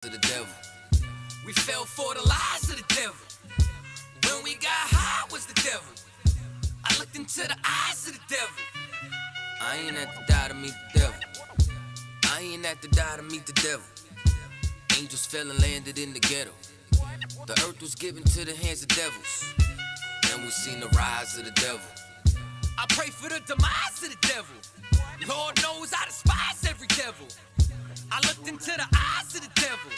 of the devil. We fell for the lies of the devil. When we got high was the devil. I looked into the eyes of the devil. I ain't have to die to meet the devil. I ain't have to die to meet the devil. Angels fell and landed in the ghetto. The earth was given to the hands of devils. And we seen the rise of the devil. I pray for the demise of the devil. Lord knows I despise every devil. I looked into the eyes of the devil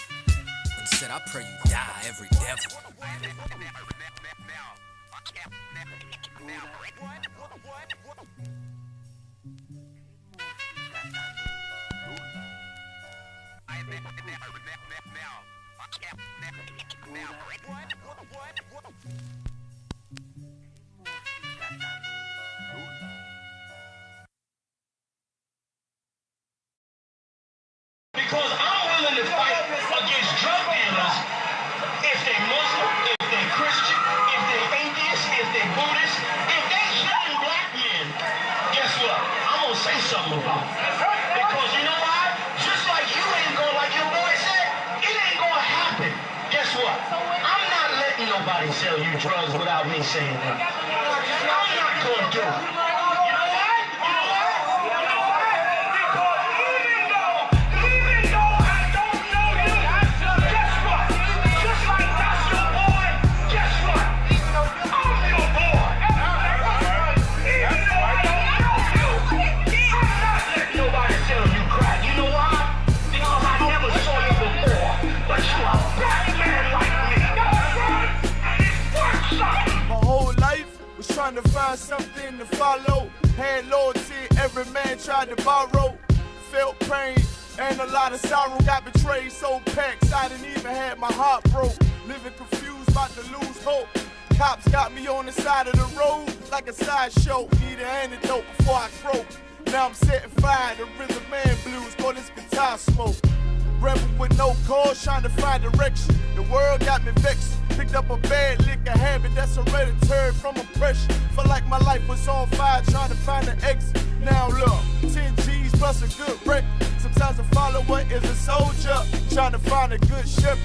and said, I pray you die, every devil. Because I'm willing to fight against drug dealers if they Muslim, if they Christian, if they atheist, if they Buddhist, if they shooting black men. Guess what? I'm gonna say something about it. Because you know why? Just like you ain't gonna, like your boy said, it ain't gonna happen. Guess what? I'm not letting nobody sell you drugs without me saying that. I'm not gonna do it. Trying to find something to follow. Had loyalty, every man tried to borrow. Felt pain and a lot of sorrow. Got betrayed, so packed, I didn't even have my heart broke. Living confused, about to lose hope. Cops got me on the side of the road like a sideshow. Need an antidote before I croak. Now I'm setting fire to rhythm man blues. Call this guitar smoke. Rebel with no cause, trying to find direction. The world got me vexed. Picked up a bad liquor habit that's hereditary from oppression. Felt like my life was on fire, trying to find an exit. Now look, 10 G's plus a good record. Sometimes a follower is a soldier, trying to find a good ship.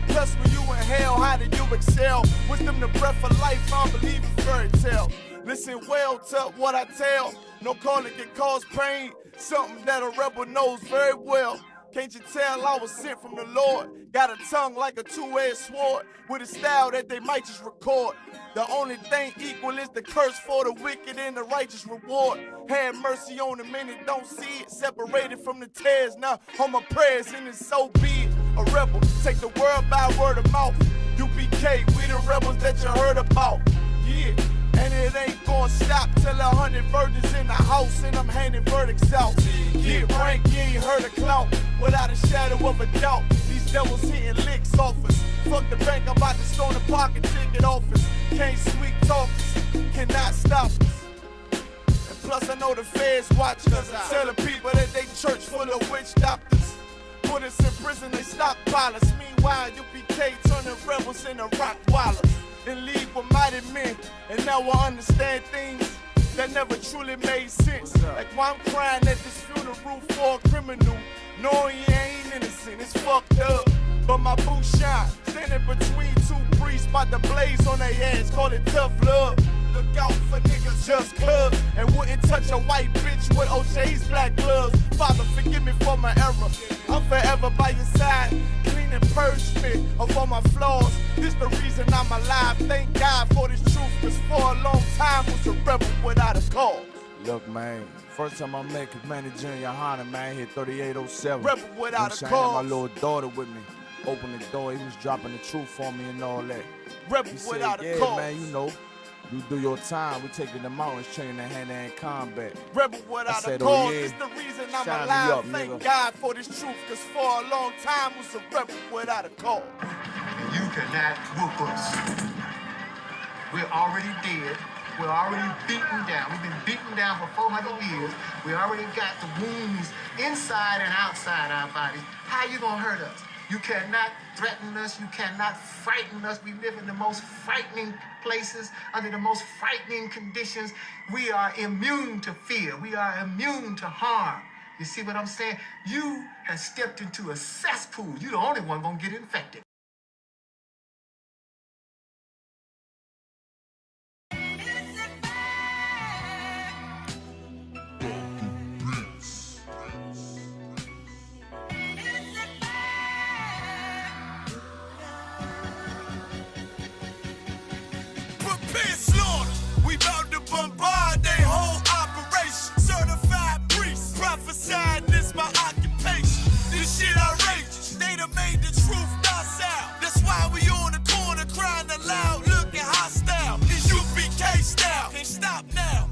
Plus when you in hell, how do you excel? Wisdom the breath of life, I don't believe in fairy tale. Listen well to what I tell. No calling can cause pain, something that a rebel knows very well. Can't you tell I was sent from the Lord? Got a tongue like a two-edged sword, with a style that they might just record. The only thing equal is the curse for the wicked and the righteous reward. Have mercy on the many, don't see it. Separated from the tares, now on my prayers, and it's so be it. A rebel, take the world by word of mouth. UPK, we the rebels that you heard about. Yeah. And it ain't gonna stop till 100 virgins in the house and I'm handing verdicts out. Get rank, you ain't heard a clout without a shadow of a doubt. These devils hitting licks off us. Fuck the bank, I'm about to stone the pocket ticket office. Can't sweet talk us, cannot stop us. And plus I know the feds watch us. Telling people that they church full of witch doctors. Put us in prison, they stockpile us. Meanwhile, UPK turning rebels into rock wallers. In league with mighty men, and now I understand things that never truly made sense. Like why I'm crying at this funeral for a criminal, knowing he ain't innocent, it's fucked up. But my boo shine, standing between two priests, about to blaze on their ass, call it tough love. Look out for niggas just cuz, and wouldn't touch a white bitch with OJ's black gloves. Father, forgive me for my error, I'm forever by your side. Clean and purge me of all my flaws. This the reason I'm alive, thank God for this truth. Cause for a long time was a rebel without a cause. Look, man, first time I met Commander Junior Hunter, man, hit 3807. Rebel without a I cause. had my little daughter with me. Opened the door, he was dropping the truth for me and all that. Rebel He said, without a yeah, cause. man, you know, you do your time. We take to the mountains, training in hand-to-hand combat. Rebel without said, a oh, cause. yeah. It's the reason I'm Shine me alive. up, Thank nigga. God for this truth. Cause for a long time was a rebel without a cause. And you cannot whoop us. We're already dead. We're already beaten down. We've been beaten down for 400 years. We already got the wounds inside and outside our bodies. How you gonna hurt us? You cannot threaten us. You cannot frighten us. We live in the most frightening places, under the most frightening conditions. We are immune to fear. We are immune to harm. You see what I'm saying? You have stepped into a cesspool. You're the only one gonna get infected. Prepare slaughter. We bout to bombard their whole operation. Certified priests, prophesying this my occupation. This shit outrageous. They done made the truth docile. That's why we on the corner crying aloud, looking hostile. It's UPK style. Can't stop now.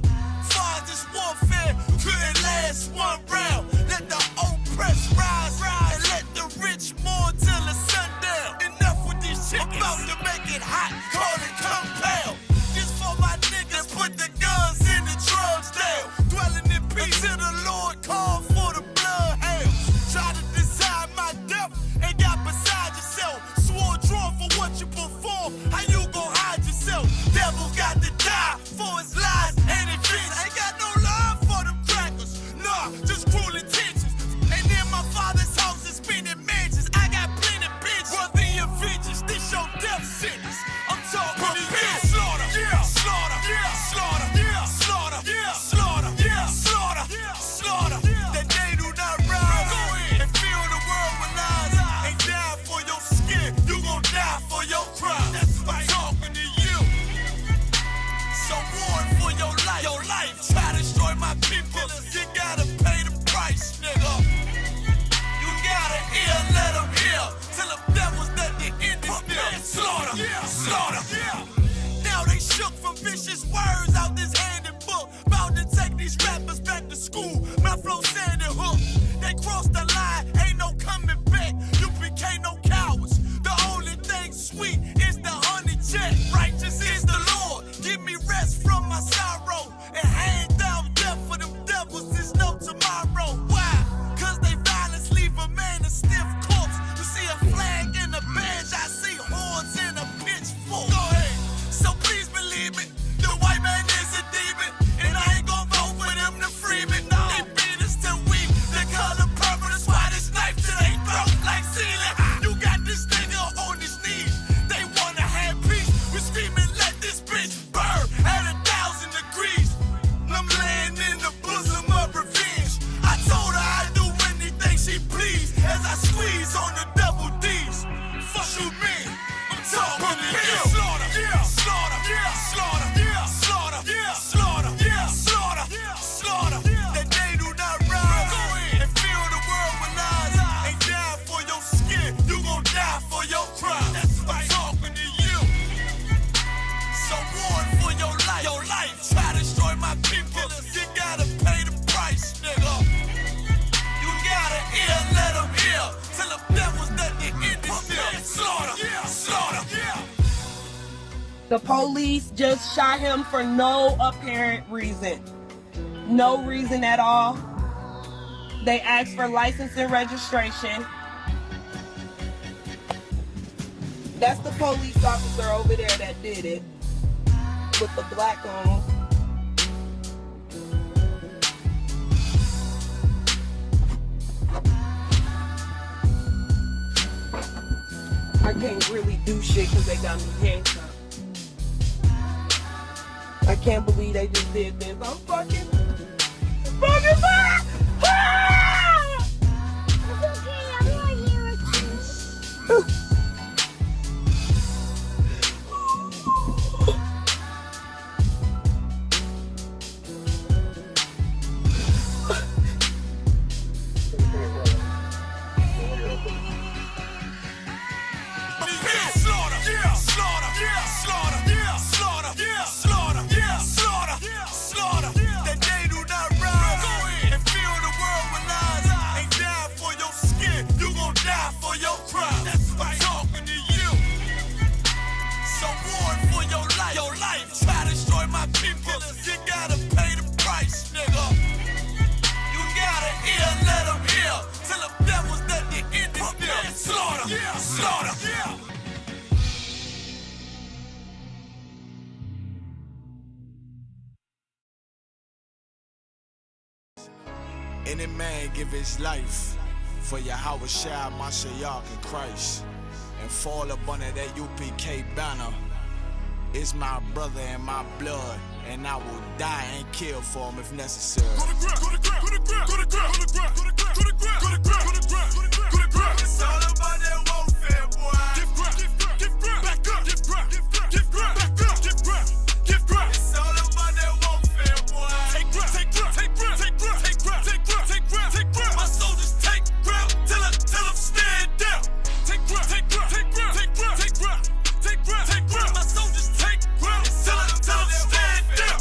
Far this warfare couldn't last one round. Let the oppressed rise, and let the rich mourn till the sundown. Enough with these chickens. About to make it hot, call it compound. This for my niggas, put the guns in the drugs down. Dwelling in peace till the Lord called for the bloodhounds. Try to decide my death and got beside yourself. Swore drawn for what you perform. How you gon' hide yourself? Devil got to die for his lies and his visions. Ain't got no love for them crackers. Nah, just cruel intentions. And in my father's house is spinning mansions. I got plenty bitches. Worthy of vengeance. This your death sentence. I'm talking to you. Slaughter, yeah, slaughter, yeah, slaughter, yeah, slaughter, yeah, slaughter, yeah, slaughter, yeah, slaughter. That they do not rise and fill the world with lies. Ain't die for your skin, you gon' die for your crime. That's right. Talking to you. So warn for your life. Your life. Try to destroy my people. You gotta pay the price, nigga. You gotta hear, let them hear. Till the devils that the end is near. Slaughter, yeah, slaughter, yeah. Now they shook from vicious words out this handed book. Bound to take these rappers back to school. My flow sand and hook. They crossed the line, ain't no coming back. You became no cowards. The only thing sweet is the honey jet. Righteous is the Lord. Give me rest from my sorrow. And hang down death for them devils. There's no tomorrow. Why? Cause they violence leave a man a stiff corpse. You see a flag in a badge, I see horns in a pitchfork. Go ahead. So please believe it. The white man is a demon. And I ain't gon' vote for them to free me. No. They beat us till we the color purple. That's why this knife to they throat like ceiling. You got this nigga on his knees. They wanna have peace. We screaming, let this bitch burn at 1,000 degrees. I'm laying in the bosom of revenge. I told her I'd do anything she please as I squeeze on the double D's. Fuck you, man. I'm talking to you. Slaughter, yeah, slaughter, yeah, slaughter, yeah, slaughter, yeah, slaughter, yeah, slaughter, yeah, slaughter. That they do not rise and fill the world with lies. Ain't die for your skin, you gon' die for your crime. That's right. I'm talking to you. So warn for your life. Your life. Try to destroy my people. You gotta pay the price, nigga. You gotta hear, let them hear. Till the devils that the end is near. Slaughter, yeah, slaughter, yeah. The police just shot him for no apparent reason. No reason at all. They asked for license and registration. That's the police officer over there that did it. With the black on. I can't really do shit because they got me handcuffed. I can't believe they just did this. I'm fucking ah! It's okay, I'm not here with you. Any man give his life for Yahweh Shai, Mashiach, and Christ, and fall up under that UPK banner. It's my brother and my blood, and I will die and kill for him if necessary. Go to ground, go to ground, go to ground, go to ground, go to ground, go to ground, go to ground, go to ground, go to ground, go to ground. It's all about that warfare, boy. Give ground, give ground, give ground, back up, give ground, give ground, give ground, back up, give ground, give ground. It's all about that warfare, boy. Take ground, take ground, take ground, take ground, take ground, take ground, take ground, take ground. My soldiers take ground till them stand down. Take ground, take ground, take ground, take ground, take ground, take ground, take ground. My soldiers take ground till them stand down.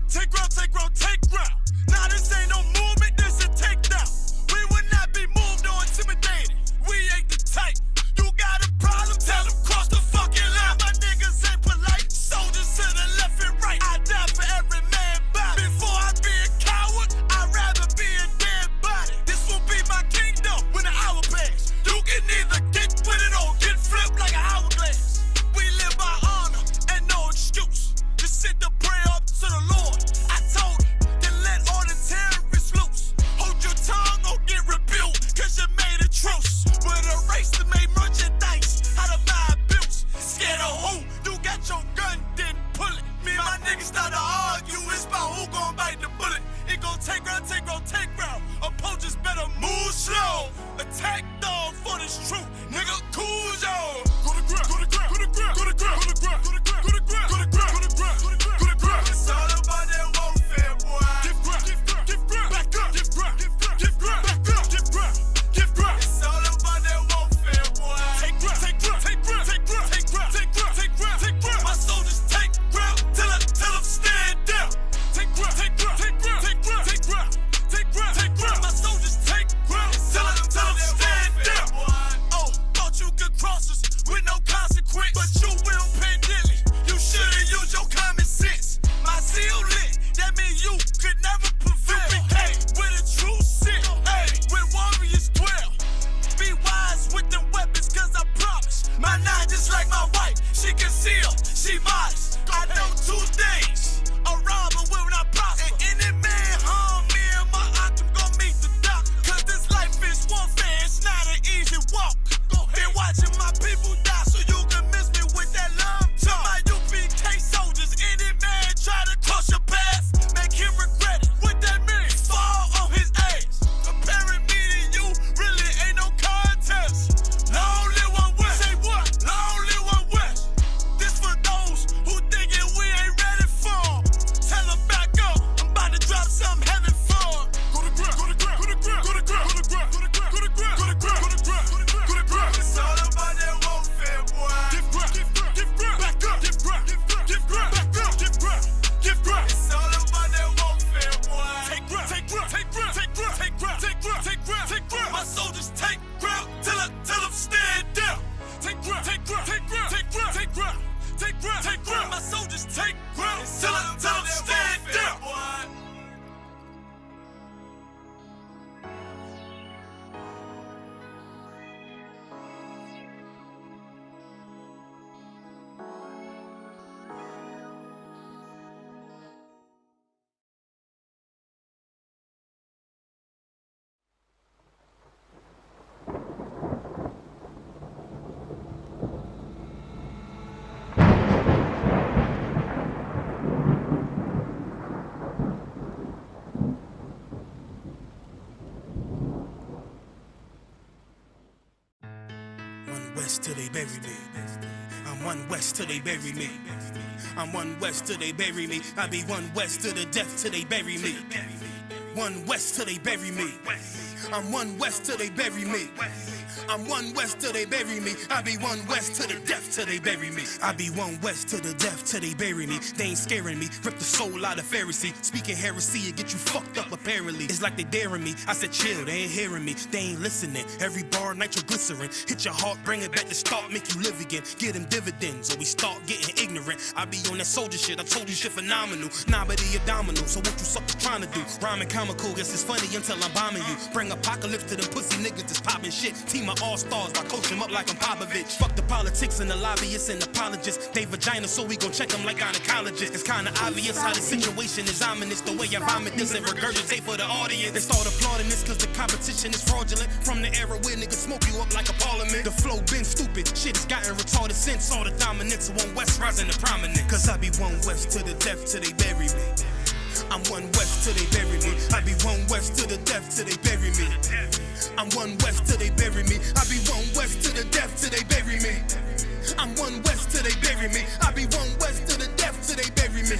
Take ground, take ground, take ground. Nah, this ain't no movement, this a takedown. We will not be moved or intimidated. We ain't the type. You got a problem, tell them cross the fucking line. My niggas ain't polite. Soldiers to the left and right. I die for every man body. Before I be a coward, I'd rather be a dead body. This will be my kingdom when the hour pass. You can either get with it or get flipped like an hourglass. We live by honor and no excuse. Just sit the prayer up to the Lord. I told him, then let all the terrorists loose. Hold your tongue or get rebuked, cause you made a truce. With a race to make merchandise out of my abuse. Scared of who? You got your gun, then pull it. Me and my niggas start to argue, it's about who gon' bite the bullet. It gon' take round, take round, take round. Opponents better move slow. Attack dog for this truth, nigga, cool yo. Go to ground, go to ground, go to ground, go to ground, go to ground, go to ground, go to ground, go to ground, go to ground, go to ground, go to ground. It's all about that warfare, boy. Give ground, give ground, give ground, back up, give ground, give ground, give ground, back up, give ground, give ground. It's all about that warfare, boy. Take ground, take ground, take ground, take ground, take ground, take ground, take ground, take ground. My soldiers take ground till them stand down. Take ground, take ground, take ground, take ground, take ground, take ground, take ground. My soldiers take ground till them stand down. Oh, thought you could cross us with no consequence, but you will pay dearly. You should've used your common sense. My zeal lit, that means you could never prevail. Hey, with a true sit, hey, where warriors dwell. Be wise with them weapons, cause I promise. My nine just like my wife, she concealed, she modest. I know two things, a robber will not prosper. And any man harm me and my octave gon' meet the doctor. Cause this life is warfare, it's not an easy walk. Been watching my people die so you can miss me with that love talk. My UPK soldiers, any man try to cross your path, make him regret it. What that mean? Fall on his ass. Comparing me to you really ain't no contest. Long live one West. Say what? Long live one West. This for those who thinking we ain't ready for. Tell them back up. I'm about to drop something heavy for. Go to ground, go to ground, go to ground, go to ground, go to ground, go to ground, go to ground, go to ground, go to ground, go to ground. It's all about that warfare, boy. Give ground, give ground, give ground, back up, give ground, give ground, give ground, back up, give ground, give ground. It's all about that warfare, boy. Take ground, take ground, take ground, take ground, take ground, take ground, take ground, take ground. My soldiers take ground till them stand down. Take ground, take ground, take ground, take ground, take ground, take ground, take ground. My soldiers take ground till them stand down. West till they bury me. I'm one West till they bury me. I'm one West till they bury me. I be one West to the death till they bury me. One West till they bury me. I'm one West till they bury me. I'm one West till they bury me. I be one West to the death till they bury me. I be one West to the death till they bury me. They ain't scaring me. Rip the soul out of Pharisee. Speaking heresy, it get you fucked up apparently. It's like they daring me. I said chill, they ain't hearing me. They ain't listening. Every bar nitroglycerin. Hit your heart, bring it back to start, make you live again. Get them dividends or we start getting ignorant. I be on that soldier shit. I told you shit phenomenal. Nah, but he a domino. So what you suckers trying to do? Rhyming comical, guess it's funny until I'm bombing you. Bring apocalypse to them pussy niggas that's popping shit. Team up all-stars. I coach them up like I'm Popovich. Fuck the politics and the lobbyists and apologists. They vagina, so we gon' check them like gynecologists. It's kinda obvious how the situation is ominous. The way I vomit this and regurgitate for the audience. They start applauding this cause the competition is fraudulent. From the era where niggas smoke you up like a parliament. The flow been stupid, shit has gotten retarded since all the dominance of one West rising to prominence. Cause I be one West to the death till they bury me. I'm one West till they bury me. I be one West to the death till they bury me. I'm one West till they bury me. I be one West to the death till they bury me. I'm one West till they bury me. I be one West to the death till they bury me.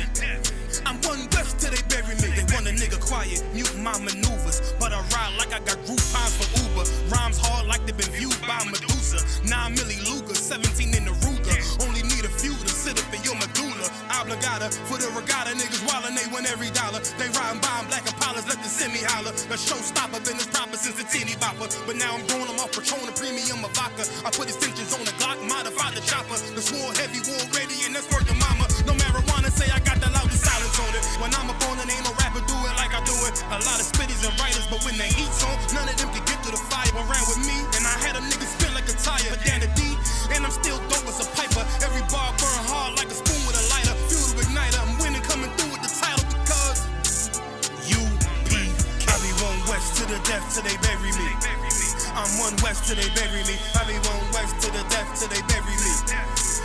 I'm one West till they bury me. They want a nigga quiet, mute my maneuvers, but I ride like I got Groupons for Uber. Rhymes hard like they been viewed by Medusa. 9 milli Luger, 17 in the Ruger. Only need a few to sit up in your medulla. Obligata for the regatta, niggas wildin', they win every dollar. They riding by in black Impalas, let the semi holler. A showstopper, been this proper since the teeny bopper. But now I'm growing them off Patron, a premium of vodka. I put extensions on the Glock, modified the chopper. The swore heavy, war ready, and that's worth the mama. No marijuana, say I got the loudest silence on it. When I'm up on it, ain't no rapper do it like I do it. A lot of spitties and writers, but when the heat's on, none of them can get to the fire. Around with me, and I had them niggas spin like a tire. But down the D, and I'm still dope as a piper. Every bar burn hard like a spoon with a lighter. Fuel to igniter, I'm winning, coming through with the title because UP. I be one West to the death till they bury me. I'm one West till they bury me. I be one West to the death till they bury me.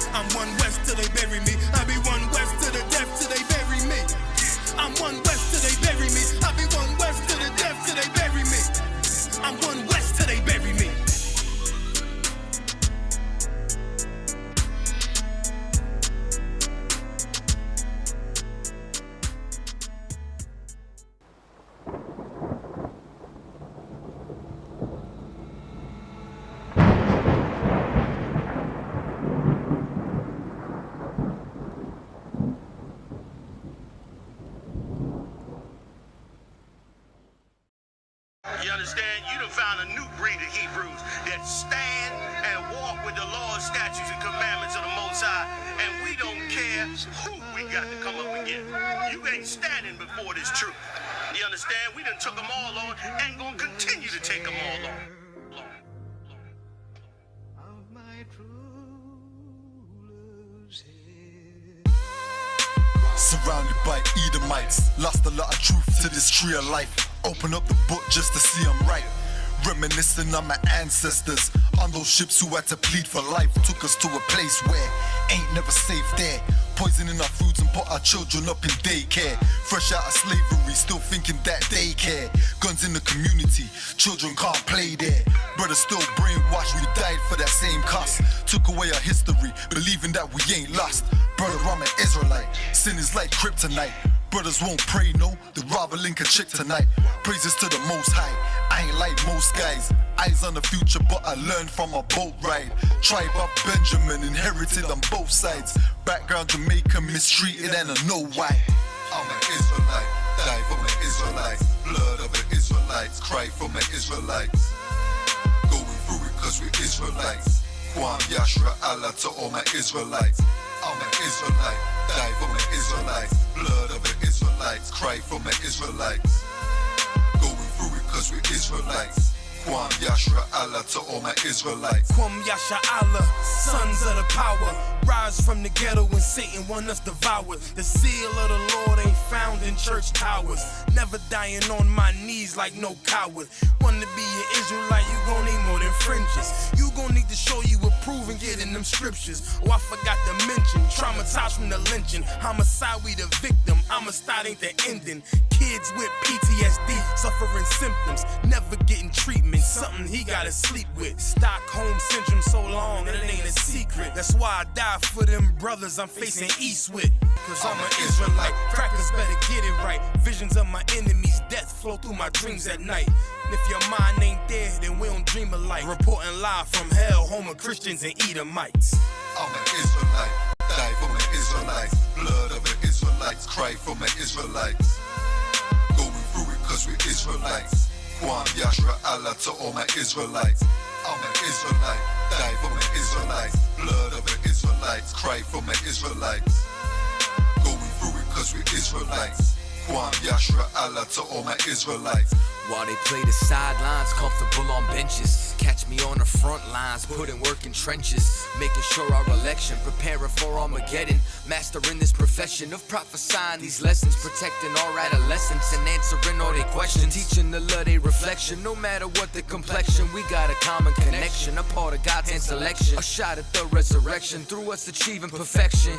I'm one West till they bury me. I be one West to the death till they bury me. I'm one West till they bury me. I be one West to the death till they bury me. I'm one West till they bury me. You understand? You done found a new breed of Hebrews that stand and walk with the laws, statutes, and commandments of the Most High, and we don't care who we got to come up against. You ain't standing before this truth. You understand? We done took them all on and gonna continue to take them all on. Surrounded by Edomites, lost a lot of truth to this tree of life. Open up the book just to see I'm right. Reminiscing on my ancestors, on those ships who had to plead for life. Took us to a place where ain't never safe there. Poisoning our foods and put our children up in daycare. Fresh out of slavery, still thinking that they care. Guns in the community, children can't play there. Brothers still brainwashed, we died for that same cost. Took away our history, believing that we ain't lost. Brother, I'm an Israelite, sin is like kryptonite. Brothers won't pray, no, they'd rather link a chick tonight. Praises to the Most High, I ain't like most guys. Eyes on the future, but I learned from a boat ride. Tribe of Benjamin, inherited on both sides. Background Jamaican, mistreated, and I know why. I'm an Israelite, die for my Israelites. Blood of the Israelites, cry for my Israelites. Going through it cause we Israelites. Kwam Yashra Allah to all my Israelites. I'm an Israelite, die for my Israelites. Blood of the Israelites, cry for my Israelites. Going through it cause we Israelites. Kwam Yashra Allah to all my Israelites. Kwam Yasha Allah, sons of the power. Rise from the ghetto when Satan want us devoured. The seal of the Lord ain't found in church towers. Never dying on my knees like no coward. Wanna be an Israelite, you gon' need more than fringes. You gon' need to show you approve and get in them scriptures. Oh, I forgot to mention, traumatized from the lynching. Homicide, we the victim, homicide ain't the ending. Kids with PTSD, suffering symptoms, never getting treatment. Something he gotta sleep with. Stockholm syndrome so long, and it ain't a secret. That's why I die for them brothers I'm facing east with. Cause I'm an Israelite, crackers better get it right. Visions of my enemies, death flow through my dreams at night. And if your mind ain't there, then we don't dream alike. Reporting live from hell, home of Christians and Edomites. I'm an Israelite, die for my Israelites. Blood of the Israelites, cry for my Israelites. Going through it cause we Israelites. Kwam Yashra Allah to all my Israelites. I'm an Israelite, die for my Israelites. Blood of the Israelites, cry for my Israelites. Going through it cause we Israelites. Kwam Yashra Allah to all my Israelites. While they play the sidelines, comfortable on benches. Catch me on the front lines, putting work in trenches. Making sure our election, preparing for Armageddon. Mastering this profession of prophesying these lessons. Protecting our adolescents and answering all their questions. Teaching the love they reflection, no matter what the complexion. We got a common connection, a part of God's hand selection. A shot at the resurrection, through us achieving perfection.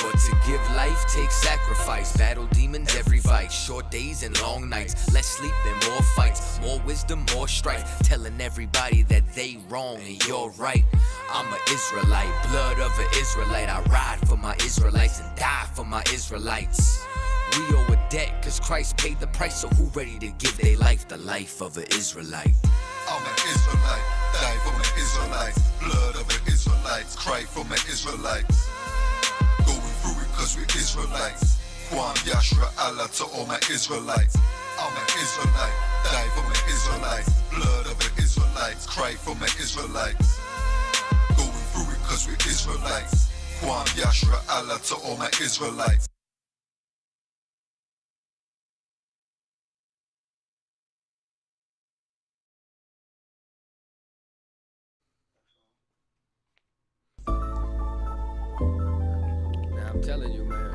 But to give life takes sacrifice. Battle demons every vice. Short days and long nights. Less sleep and more fights. More wisdom, more strife. Telling everybody that they wrong and you're right. I'm an Israelite, blood of an Israelite. I ride for my Israelites and die for my Israelites. We owe a debt cause Christ paid the price. So who ready to give their life the life of an Israelite? I'm an Israelite, die for my Israelites. Blood of an Israelites, cry for my Israelites. Going through it cause we're Israelites. Kwam Yashra Allah to all my Israelites. I'm an Israelite, die for my Israelites. Blood of the Israelites, cry for my Israelites. Going through it cause we're Israelites. Kwam Yashra Allah to all my Israelites. I'm telling you, man.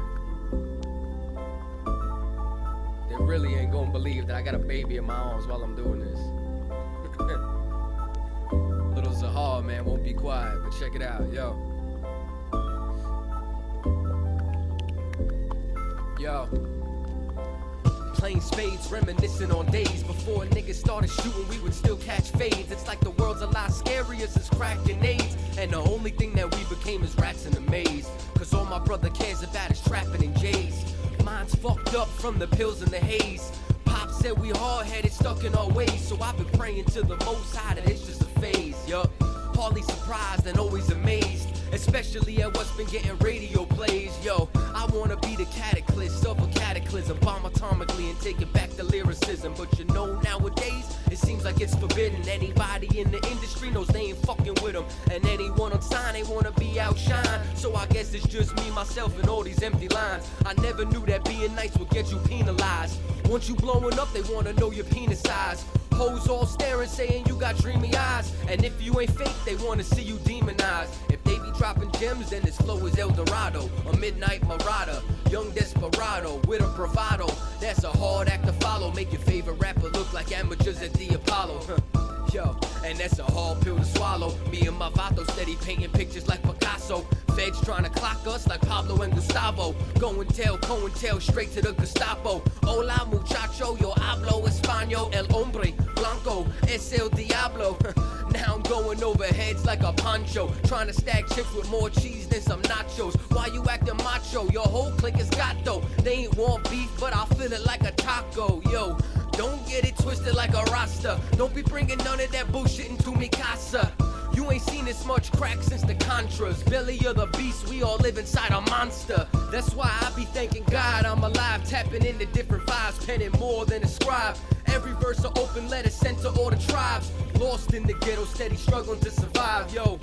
They really ain't gonna believe that I got a baby in my arms while I'm doing this. Little Zahar, man, won't be quiet, but check it out, yo. Playing spades, reminiscing on days before niggas started shooting, we would still catch fades. It's like the world's a lot scarier since crack and AIDS. And the only thing that we became is rats in a maze. Cause all my brother cares about is trapping in J's. Mine's fucked up from the pills and the haze. Pop said we hard-headed, stuck in our ways. So I've been praying to the Most High that it's just a phase, yup. Hardly surprised and always amazed, especially at what's been getting radio plays. Yo, I wanna be the cataclysm of a cataclysm, bomb atomically and take it back to lyricism. But you know nowadays, it seems like it's forbidden. Anybody in the industry knows they ain't fucking with them. And anyone on sign, they wanna be outshined. So I guess it's just me, myself, and all these empty lines. I never knew that being nice would get you penalized. Once you blowing up, they wanna know your penis size. Hoes all staring, saying you got dreamy eyes. And if you ain't fake, they wanna see you demonized. If they be dropping gems, then this flow is El Dorado. A midnight marauder, young desperado with a bravado. That's a hard act to follow. Make your favorite rapper look like amateurs at the Apollo. Yo, and that's a hard pill to swallow. Me and my vato steady painting pictures like Picasso. Feds trying to clock us like Pablo and Gustavo. Go and tell straight to the Gestapo. Hola muchacho, yo hablo español. El hombre blanco es el diablo. Now I'm going over heads like a poncho. Trying to stack chips with more cheese than some nachos. Why you acting macho? Your whole clique is gato. They ain't want beef, but I'll feel it like a taco. Yo, don't get it twisted like a rasta. Don't be bringing none of that bullshit into mi casa. You ain't seen this much crack since the Contras. Belly of the beast, we all live inside a monster. That's why I be thanking God I'm alive. Tapping into different vibes, penning more than a scribe. Every verse an open letter sent to all the tribes. Lost in the ghetto, steady struggling to survive. Yo,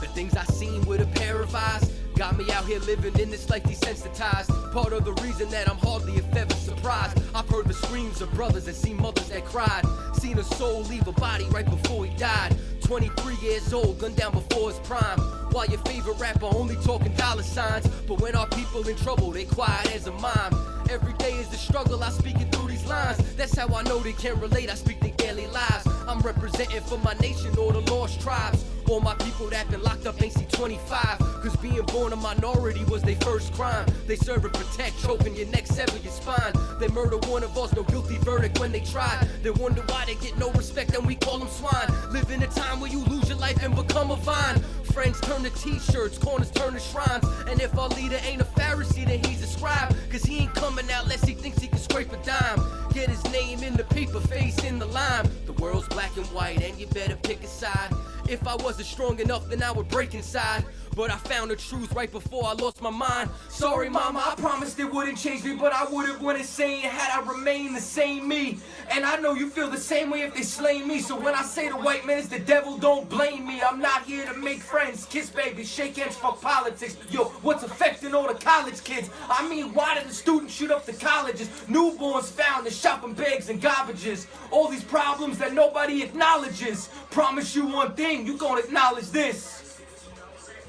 the things I seen with a pair of eyes got me out here living in this life desensitized. Part of the reason that I'm hardly if ever surprised. I've heard the screams of brothers and seen mothers that cried. Seen a soul leave a body right before he died. 23 years old, gunned down before his prime. While your favorite rapper only talking dollar signs. But when our people in trouble, they quiet as a mime. Every day is the struggle, I speak it through these lines. That's how I know they can't relate, I speak their daily lives. I'm representing for my nation, all the lost tribes. All my people that been locked up ain't see 25. Cause being born a minority was their first crime. They serve and protect, choking your neck, sever your spine. They murder one of us, no guilty verdict when they tried. They wonder why they get no respect and we call them swine. Live in a time where you lose your life and become a vine. Friends turn to t-shirts, corners turn to shrines. And if our leader ain't a Pharisee, then he's a scribe. Cause he ain't coming out unless he thinks he can scrape a dime. Get his name in the paper, face in the lime. The world's black and white and you better pick a side. If I wasn't strong enough, then I would break inside. But I found the truth right before I lost my mind. Sorry, mama, I promised it wouldn't change me, but I would've went insane had I remained the same me. And I know you feel the same way if they slay me. So when I say the white man is the devil, don't blame me. I'm not here to make friends, kiss babies, shake hands, fuck politics. Yo, what's affecting all the college kids? I mean, why did the students shoot up the colleges? Newborns found in shopping bags and garbages. All these problems that nobody acknowledges. Promise you one thing, you gonna acknowledge this.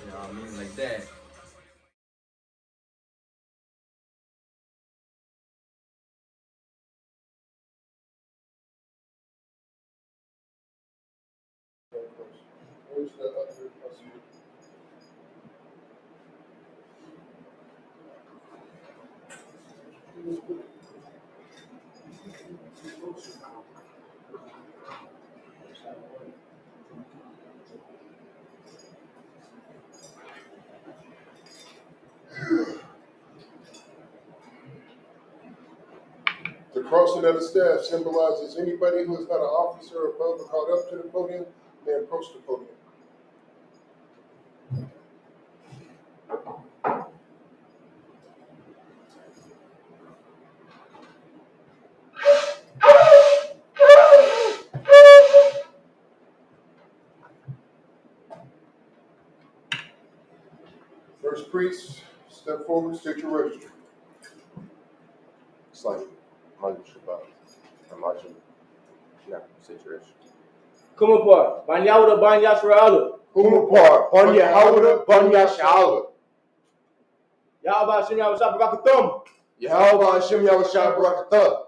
You know what I mean? Like that. The crossing of the staff symbolizes anybody who is not an officer or above or called up to the podium may approach the podium. First priest, step forward, state your register. Slightly. Kumapar, Banyawada, Banyashrala. Kumapar, Banyahawada, Banyashala. Yahweh Hashem Yahweh Barakatum. Yahweh Hashem Yahweh Barakatum.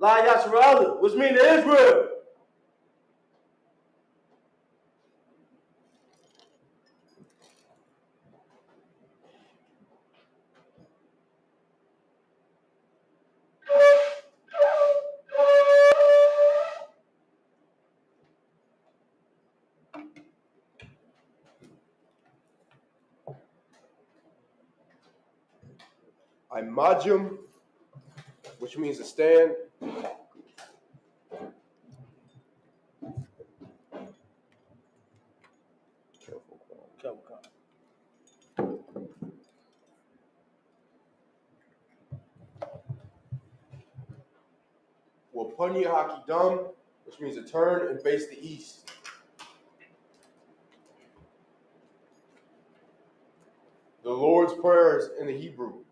La Yashrala, which means Israel. Imajim, which means to stand. Wapunya Hakidam, which means to turn and face the east. The Lord's prayers in the Hebrew.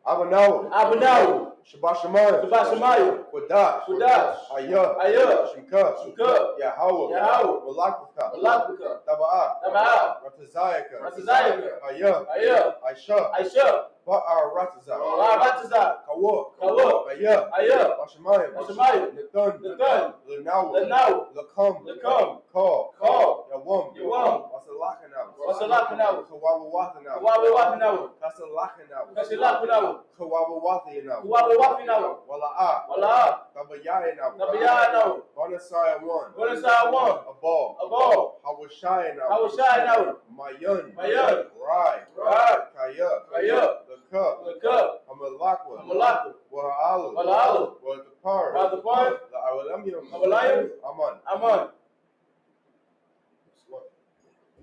Abanaw. Abanaw. Shabbat Shemayim. Shabbat Shemayim. Wadash. Wadash. Ayah. Ayah. Shimka. Shimka. Yahweh. Yahweh. Malakvika. Malakvika. Taba'ah. Taba'ah. Ratazayaka. Ratazayaka. Ayah. Ayah. Aisha. Aisha. Ba'ar Ratazah. Ba'ar Ratazah. Kawa. Kawa. Ayah. Ayah. Bashamayim. Bashamayim. Nathan. Nathan. Lenaw. Lenaw. Lakam. Lakam. Call. Call. Yawam. Yawam. Wasalakanaw. Wasalakanaw. Kawawawatanaw. Kawawawatanaw. Kasalakanaw. Kasalakanaw. Kawawawatanaw. Kawawawatanaw. Wala'a. Wala'a. Tabayayanaw. Tabayayanaw. Bonasaya 1. Bonasaya 1. Abal. Abal. Hawashayanaw. Hawashayanaw. Mayun. Mayun. Rai. Rai. Kaya. Kaya. Laka. Laka. Hamalakwa. Hamalakwa. Waha'alu. Waha'alu. Wadapar. Wadapar. La'awalamyam. Awalayam. Aman. Aman.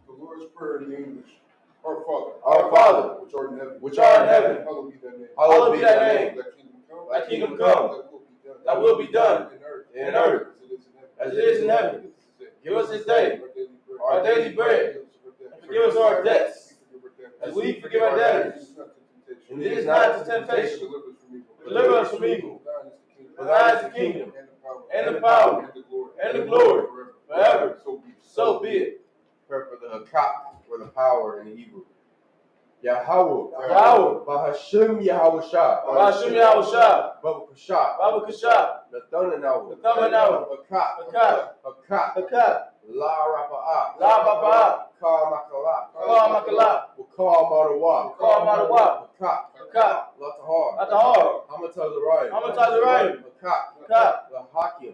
The Lord's Prayer in English. Our Father. Our Father. Which art in heaven. Which art in heaven. Hallowed be thy name. Hallowed be thy name. Thy kingdom come. Thy kingdom come. Thy will be done. In earth. As it is in heaven. Give us this day our daily bread. And forgive us our debts. As we forgive our debtors. And lead us not into temptation. Deliver us from evil. For thine is the kingdom, and the power, and the glory, forever. So be it. Prayer for the Hakak, or the power in the Hebrew. Yahweh, Yahweh, Bahashim Yahweh Shah, Bahashim Yahweh Shah, Baba Kashah, Baba Kashah, Nathanahu, Hakak, Hakak, La Rapa'ah, La Rapa'ah, Ka Makala, Ka Makala, Wakal Marawa, Wakal Marawa, Hakak, Latahar, Hamatazarayim, Hakak, La Hakim,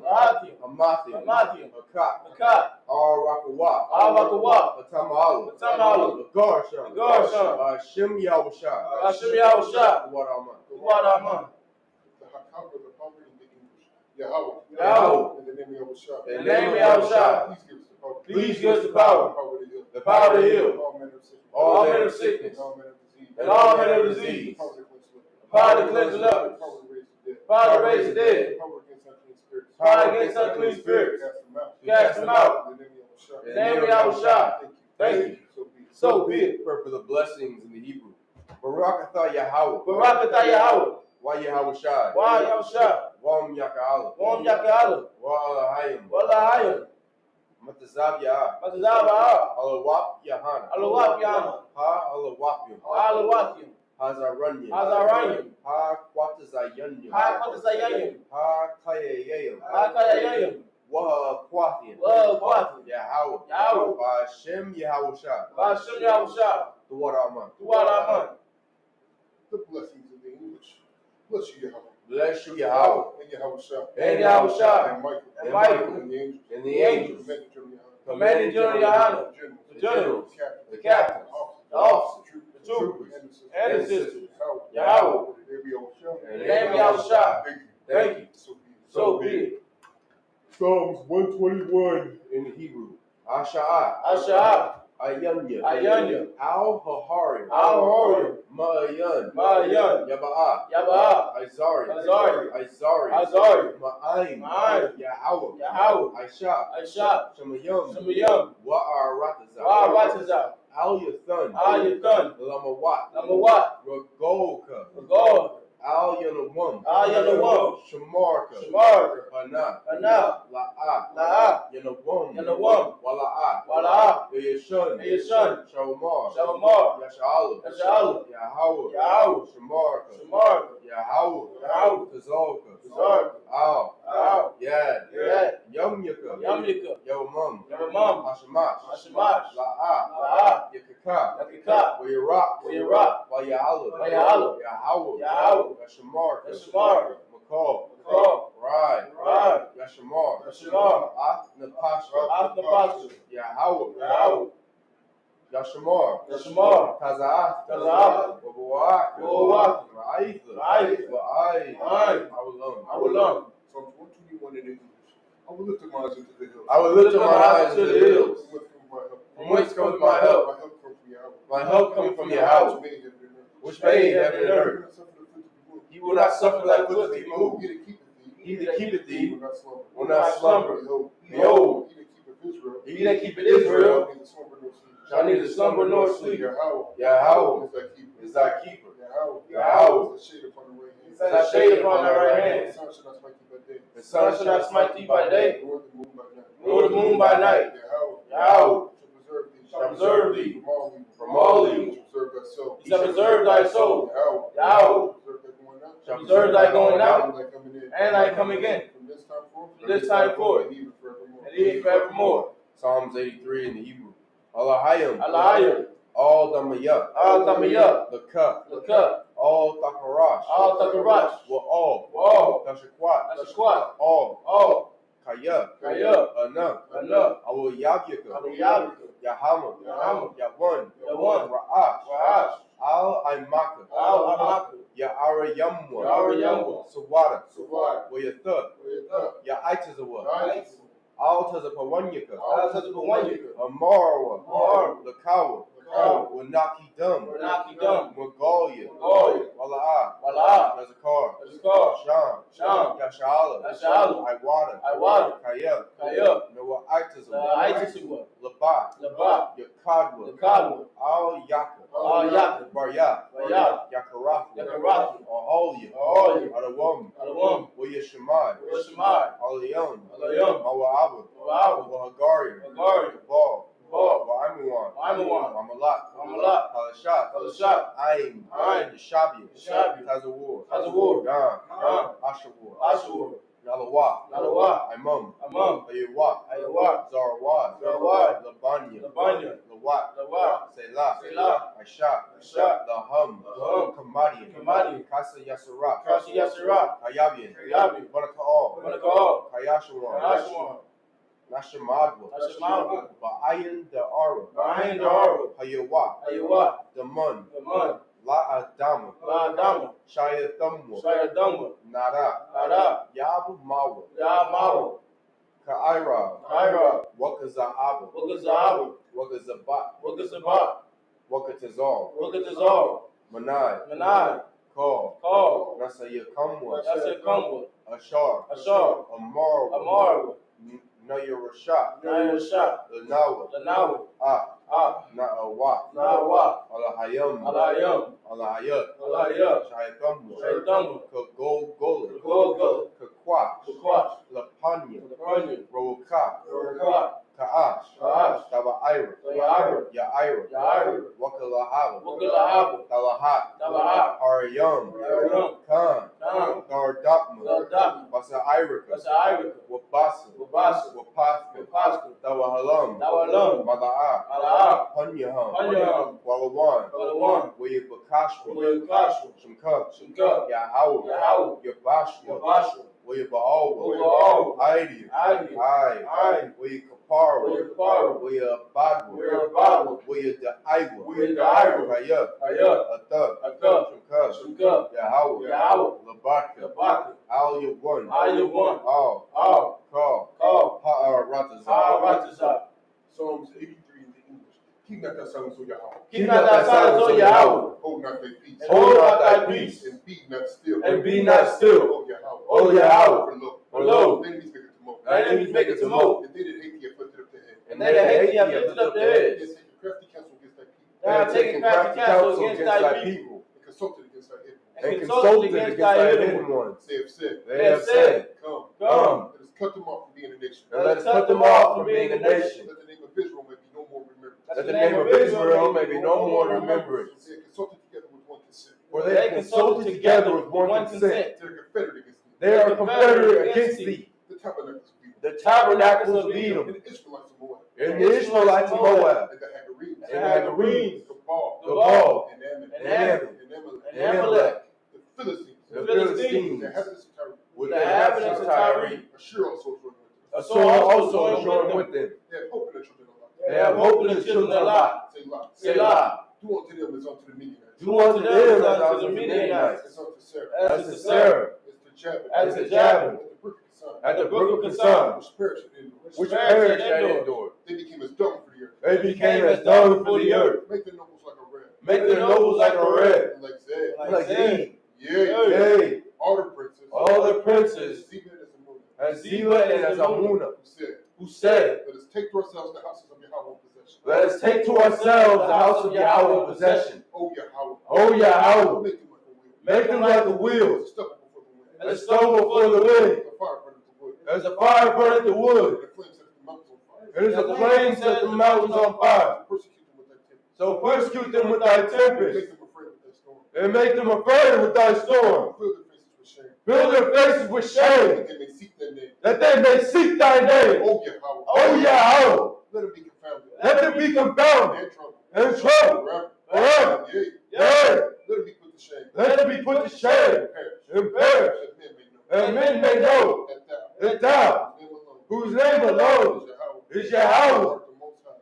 Hamathim, Hakak, Al-Rakawa, Atamalu, Agarsham, Bahashim Yahweh Shah, Bahashim Yahweh Shah, What Aman. The Hakak of the power in the English. Yahweh. Yahweh. In the name of Yahweh. In the name of Yahweh. Please give us the power. The power to heal. All manner of sickness. And all manner of disease. The power to cleanse the lepers. The power to raise the dead. Power against unclean spirits. Cast them out. In the name of Yahweh. Thank you. So be it. Pray for the blessings in the Hebrew. Barak atah Yahweh. Barak atah Yahweh. Why Yahweh Shai? Why Yahweh Shai? Wam Yaka'ala. Wam Yaka'ala. Wa Alahayim. Wa Alahayim. Matazab Yah. Matazab Yah. Alawap Yahana. Alawap Yahana. Ha Alawapim. Ha Alawapim. Hazaranyim. Hazaranyim. Ha Quatazayanyim. Ha Quatazayanyim. Ha Kayayayim. Ha Kayayayim. Wa Quathim. Wa Quathim. Yahweh. Yahweh. Bahashim Yahweh Shai. Bahashim Yahweh Shai. Duwad Aman. Duwad Aman. The blessings of the English. Bless you, Yahweh. Bless you, Yahweh. And Yahweh Shah. And Yahweh Shah. And Michael. And Michael. And the angels. And the angels. Commanding General Yahweh. The generals. The captains. The officers. The troopers. And the sisters. Yahweh. In the name of Yahweh Shah. Thank you. So be it. Psalms 121 in the Hebrew. Asha'ah. Asha'ah. Ayanya. Ayanya. Al-Haharim. Al-Haharim. Ma'ayan. Ma'ayan. Yaba'ah. Yaba'ah. Izari. Izari. Izari. Izari. Ma'ayin. Ma'ayin. Yahweh. Yahweh. Aisha. Aisha. Shemayim. Shemayim. Wa'aratazah. Wa'aratazah. Al-Yathan. Al-Yathan. Lamawat. Lamawat. Ragolka. Ragolka. Al-Yanawam. Al-Yanawam. Shamarka. Shamarka. Hana. Hana. La'ah. La'ah. Yanawam. Yanawam. Wala'ah. Wala'ah. Yashun. Yashun. Shalomar. Shalomar. Yasha'ala. Yasha'ala. Yahweh. Yahweh. Shamarka. Shamarka. Yahweh. Yahweh. Tazolka. Tazolka. Al. Al. Yad. Yad. Yamyaka. Yamyaka. Yawamam. Yawamam. Hashamash. Hashamash. La'ah. La'ah. Yakaka. Yakaka. Wayarak. Wayarak. Waya'ala. Waya'ala. Yahweh. Yahweh. Yashamar. Yashamar. Makal. Makal. Rai. Rai. Yashamar. Yashamar. Athnapasha. Athnapasha. Yahweh. Yahweh. Yashamar. Yashamar. Taza'ah. Taza'ah. Wabawak. Wabawak. Ra'aitha. Ra'aitha. Wa'ai. Wa'ai. I will learn. Psalms 121 in English. I will lift my eyes into the hills. I will lift my eyes into the hills. From whence comes my help? My help comes from Yahweh, which made heaven and earth. He will not suffer thy foot to be moved. He that keepeth thee will not slumber. Behold, he that keepeth Israel shall neither slumber nor sleep. Yahweh is thy keeper. Yahweh is thy shade upon thy right hand. The sun shall not smite thee by day, nor the moon by night. Yahweh shall preserve thee from all evil. He shall preserve thy soul. Yahweh shall preserve thy going out and thy coming in from this time forth and even forevermore. Psalms 83 in the Hebrew. Alahayim. Alahayim. All Damayah. All Damayah. The cup. The cup. All Takarash. All Takarash. All. All. Tashakwat. Tashakwat. All. All. Kaya. Kaya. Enough. Enough. I will Yabyaka. I will Yabyaka. Yahama. Yahama. Yawan. Yawan. Ra'ash. Ra'ash. Al-Aimaka. Al-Aimaka. Ya'arayamwa. Ya'arayamwa. Sawada. Sawada. Wayatha. Wayatha. Ya'aitazawa. Ya'aitazawa. Al-Tazapawanyaka. Al-Tazapawanyaka. Amarwa. Amarwa. Lakawa. Wanaki Dum. Wanaki Dum. Magalia. Magalia. Wala'ah. Wala'ah. Yazakar. Yazakar. Sham. Sham. Yashala. Yashala. Iwata. Iwata. Kaya. Kaya. Noah Aitazawa. Labat. Labat. Yakadwa. Yakadwa. Al Yaka. Al Yaka. Barya. Barya. Yakara. Araki, Aholia, Adawam, Waya Shemai, Alayam, Awa'aba, Wahagari, Wabal, Waimuan, Amalat, Halashat, Aim, Yashabi, Tazawar, Gan, Ashawar, Nalawa, Imam, Ayawat, Zarawad, Labanya, Lawat, Selah, Aisha, Laham, Kamadian, Kasa Yasara, Hayabian, Banakaal, Kayashawan, Nashamadwa, Ba'ayan Da'ara, Hayawat, Daman, La Adama, Shaya Thumwa, Nada, Yabu Mawa, Ka'ira, Wakaza'aba, Wakazabat, Wakatazal, Manai, Call, Nasayakamwa, Ashar, Amar, Nayarashat, Lanawa, Na'awat, Alahayam, Alahayat, Shaitamwa, Kagol, Kakwash, Lapanya, Roka, Ka'ash, Taba'ira, Ya'ira, Wakalahaba, Talahat, Arayam, Khan, Dardakma, Basa'irika, Wapaska, Tawahalam, Mala'ah, Panyaham, Walawan, Wayabakashwa, Shimkub, Yahawah, Yabashwa, Wayaba'awa, Aidi, Wayakapara, Wayabadwa, Wayadaiwa, Hayab, Athub, Shimkub, Yahawah, Labaka, Al-Yawan, Al, Call, Ha'aratazah. Psalms 83 in the English. Keep not thy silence, O Yahweh. Keep not thy silence, O Yahweh. Hold not thy peace. Hold not thy peace. And be not still. And be not still. O Yahweh. O Yahweh. For lo, Thy thy enemies make it to mold. And they that hate thee have lifted up their head. And they that hate thee have lifted up their heads. They have taken crafty counsel against thy people. They have taken crafty counsel against thy people. And consulted against thy hidden ones. And consulted against thy hidden ones. They have said, Come. Let us cut them off from being a nation. And let us cut them off from being a nation. Let the name of Israel may be no more remembered. That the name of Israel may be no more remembered. They have consulted together with one consent. For they consulted together with one consent. They are confederate against thee. They are confederate against thee. The tabernacles of Edom. The tabernacles of Edom. And the Israelites of Moab. And the Israelites of Moab. And the Hagarenes. And the Hagarenes. Gabal. And Ammon. And Ammon. And And Amalek. The Philistines. The Philistines. The inhabitants of Tyre. With the inhabitants of Tyre. Assure also joined with them. Assure also joined with them. They have hope in their children of life. They have hope in the children of Lot. Selah. Do unto them as unto the Midianites. Do unto them as unto the Midianites. As unto Sarah. As to Sarah. As to Jabin. At the brook of Kazan. Which perished at Endor. They became as dung for the earth. They became as dung for the earth. Make their nobles like a red. Make their nobles like a red. And like Zed. Like Zed. Yea. All the princes. All the princes. As Ziba and as Amunah. Who said, Let us take to ourselves the houses of Yahweh in possession. let us take to ourselves the house of Yahweh in possession. O Yahweh. O Yahweh. Make them like a wheel. Make them like a wheel. And a stubble before the wind. And a stubble before the wind. As a fire burneth the wood. And the flame set the mountains on fire. And as the flame set the mountains on fire. So persecute them with thy tempest. And make them afraid with thy storm. Fill their faces with shame. Fill their faces with shame. That they may seek thy name. Oh Yahweh. O Yahweh. Let them be confounded. Let them be confounded. And And troubled. Forever. Yea. Yea. Let them be put to shame. Let them be put to shame. And perish. And perish. That men may know. And men may know That that thou, thou, whose name alone is Yahweh,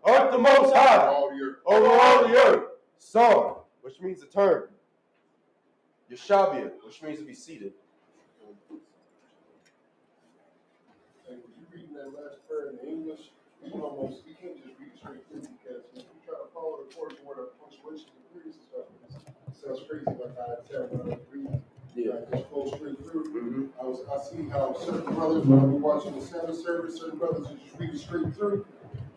art the Most High all the earth. over all the earth. Psalm, which means to turn. Yeshavia, which means to be seated. And when you're reading that last prayer in English, you can't just read it straight through because when you try to follow the course where the punctuation agrees and stuff, it sounds crazy like I said when I was reading. Yeah. Like just flow straight through. Mm-hmm. I see how certain brothers, when I be watching the Sabbath service, certain brothers will just read it straight through.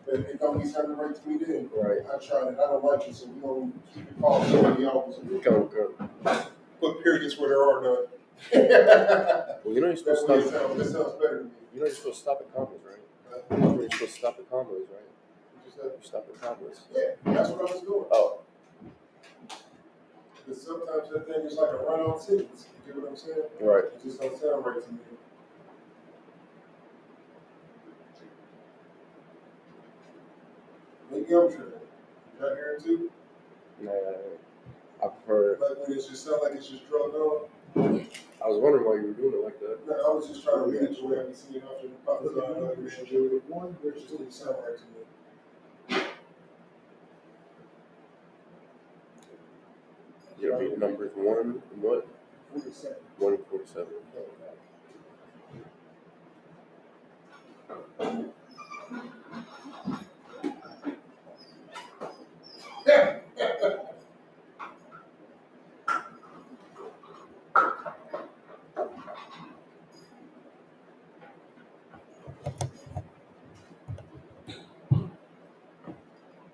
But it don't be sounding right to me then. Right. I tried it, I don't like it, so we don't keep it called so many albums. Go. put periods where there are none. Well, you know you're supposed That to way stop. it sounds better to me. You know you're supposed to stop at commas, right? You know you're supposed to stop at commas, right? You stop at commas. Yeah, that's what I was doing. Oh. Because sometimes that thing is like a run-on sentence. You get what I'm saying? Right. It just don't sound right to me. Maybe I'm tripping. Y'all hear it too? Nah, I prefer. Like when it just sound like it's just drugged on. I was wondering why you were doing it like that. No, I was just trying to read it the way I be seeing off the Prophet's eye. It just didn't sound right to me. You read numbers 1 and what? 47. 1 and 47.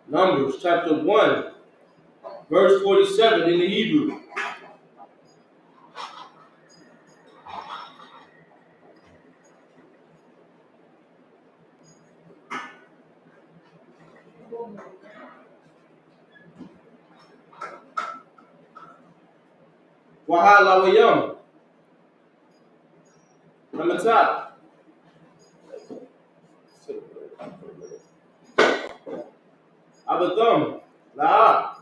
Numbers chapter 1, verse 47 in the Hebrew. Wahalawayam. Namatah. Abatham. La'a.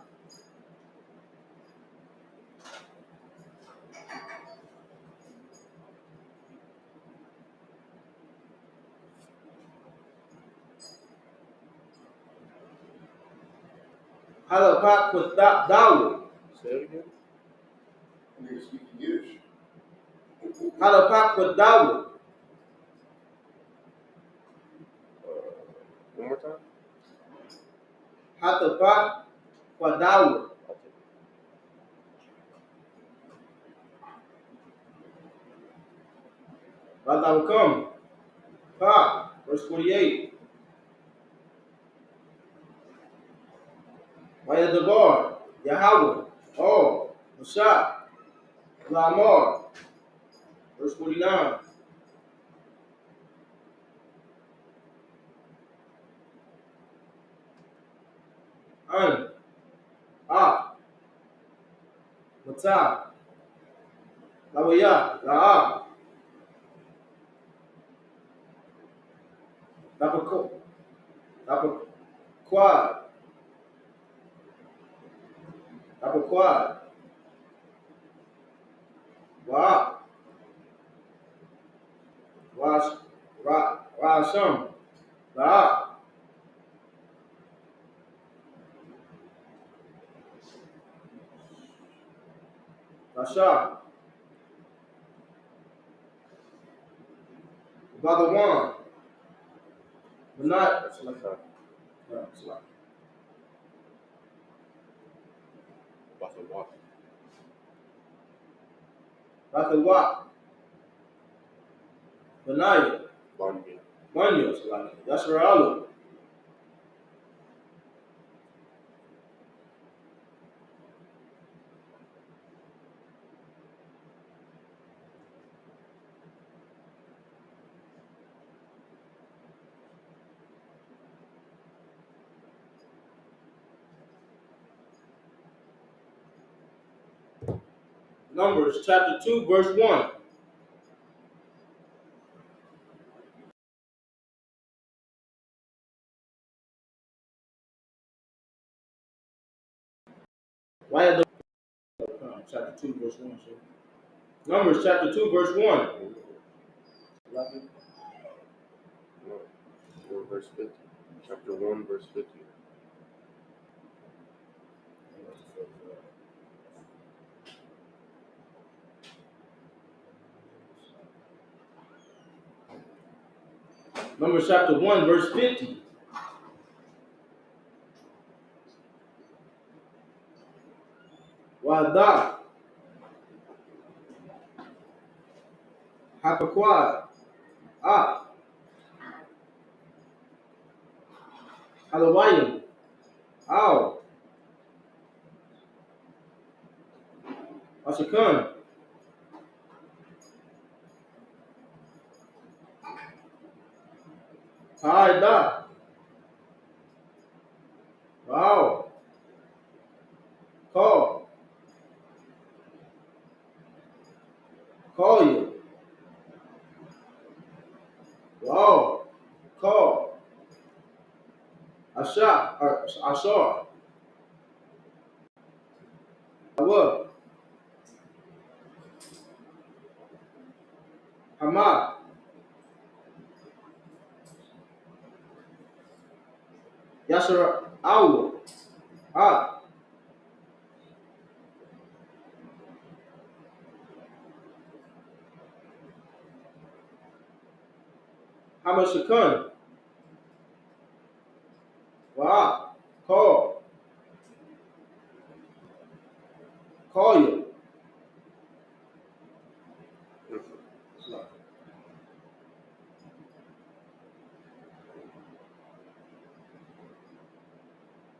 Halapak with Dawud. Say it again. Niggas speaking Yiddish. Halapak with Dawud. One more time. Halapak with Dawud. Radawakam. Pa. Verse 48. Wayadabar. Yahweh. Oh. Mashah. Lamar. Verse 49. An. Ah. Matah. Lawaya. La'a. Dapaquad. Dapaquad. Wa. Wash. Rasham. La'a. Rasha. Bhagawan. Benai. Batawak. Benai. Banya. Yasharalu. Numbers chapter 2, verse 1. Why are the chapter 2, verse 1? So. Numbers chapter 2, verse 1. No, verse 50. Chapter 1, verse 50. Numbers chapter 1, verse 50. Wada. Hapaquad. Ah. Halawayim. Ow. Ashakun. Haida. Wow. Call. Call you. Wow. Call. Asha. Ashar. Awa. Hamad. Yashar. Awu. Ah. Hamashakun. Wow. Call. Call you.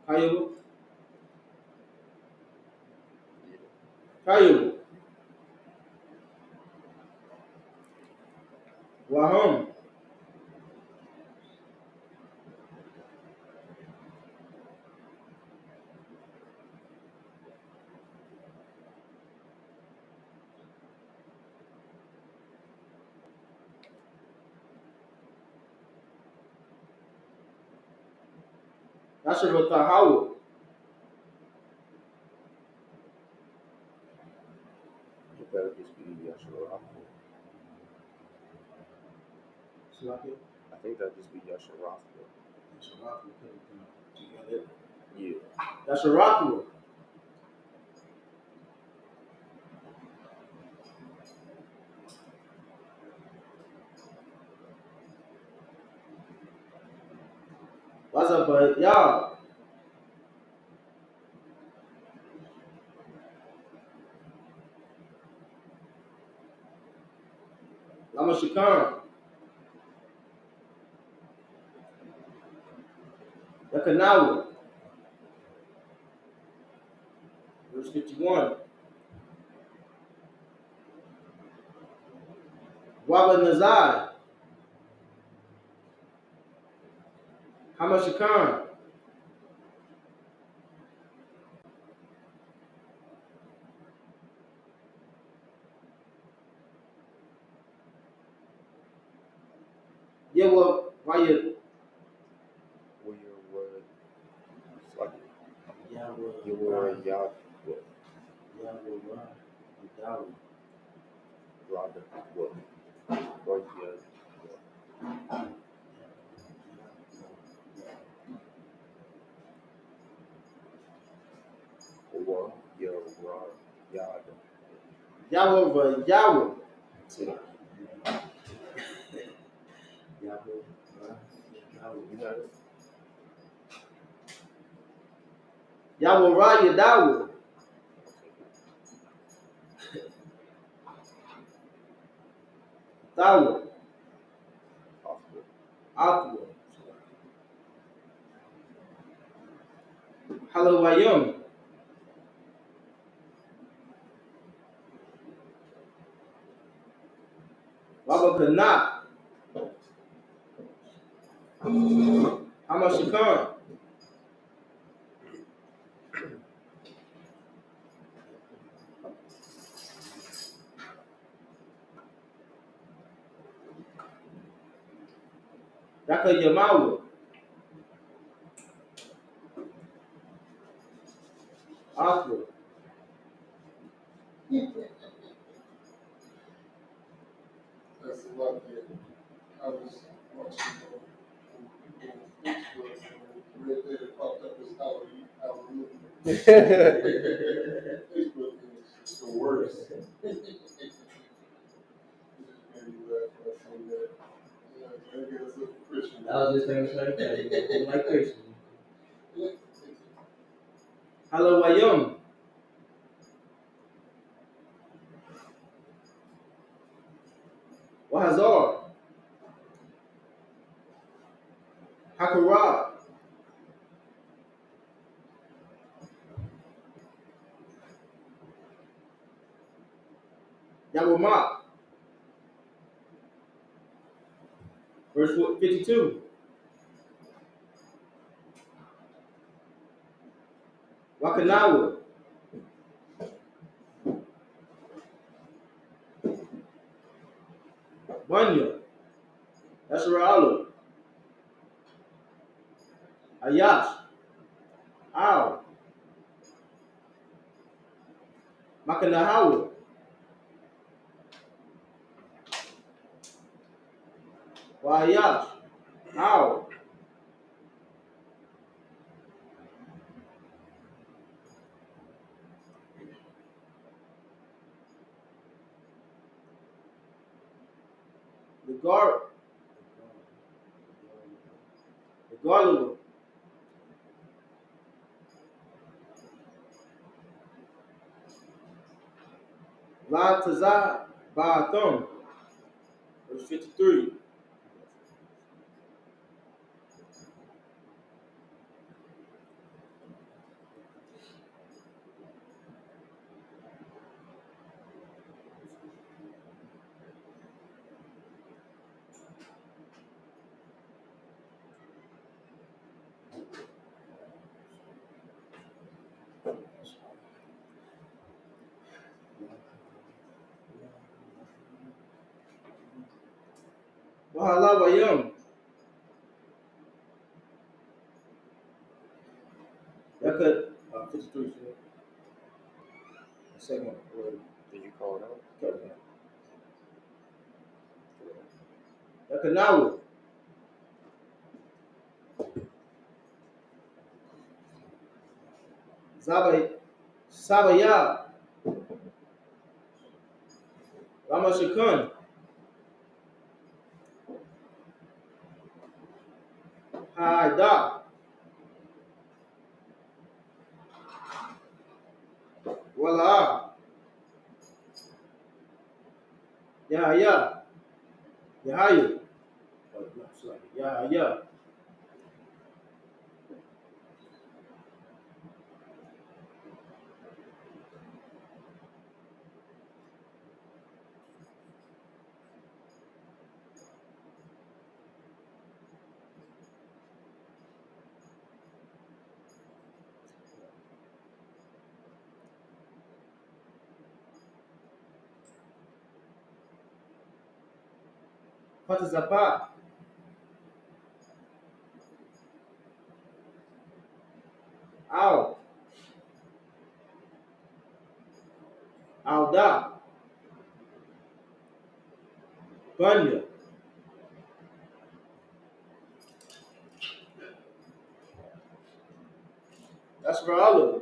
Kayu. Kayu. Wahum. Yashar Tahawu. It better just be Yashar. Slakia. I think that just be Yashar. Yasharaku together. Yeah. Yasharaku. What's up, bud? Y'all. Lama Shikam. Yakanawa. Verse 51. Waba Nazai. Hamashikam. Yeah, well, why you? Well, your word. It's like Yahweh. your word, Yahweh. Yahweh. Yahweh. Rather, what? Right here. Or your rod, Yahweh. Yahweh. Yahweh. Yahweh. You got it? Yahweh Raya Dawu. Dawu. Aqua. Hello, Wayum. Waba Kanak. Hamashikam. Yaka Yamawa. Aqua. That's a lot there. I was watching people on Facebook and read that it popped up as Hallelujah. Facebook is the worst. It just made me laugh when I seen that. Maybe it's a Christian. I was just saying the same thing. Like Christian. Hello, Wayum. Wahazar. Hakarab. Yawamah. Verse 52. Wakanawa. Bunya. Esra'alu. Ayash. Al. Makanahawa. Wayash. Al. The Garland. La Tazah Ba'athon. Verse 53. Wahala Wayam. That could 53. Second word. Did you call it out? Okay. Yakanawa. Sabaya. Ramashakun. Haida. Wala. Yahya. Yahya. Yahya. Fatazapa. Al. Alda. Bunya. That's for all of them.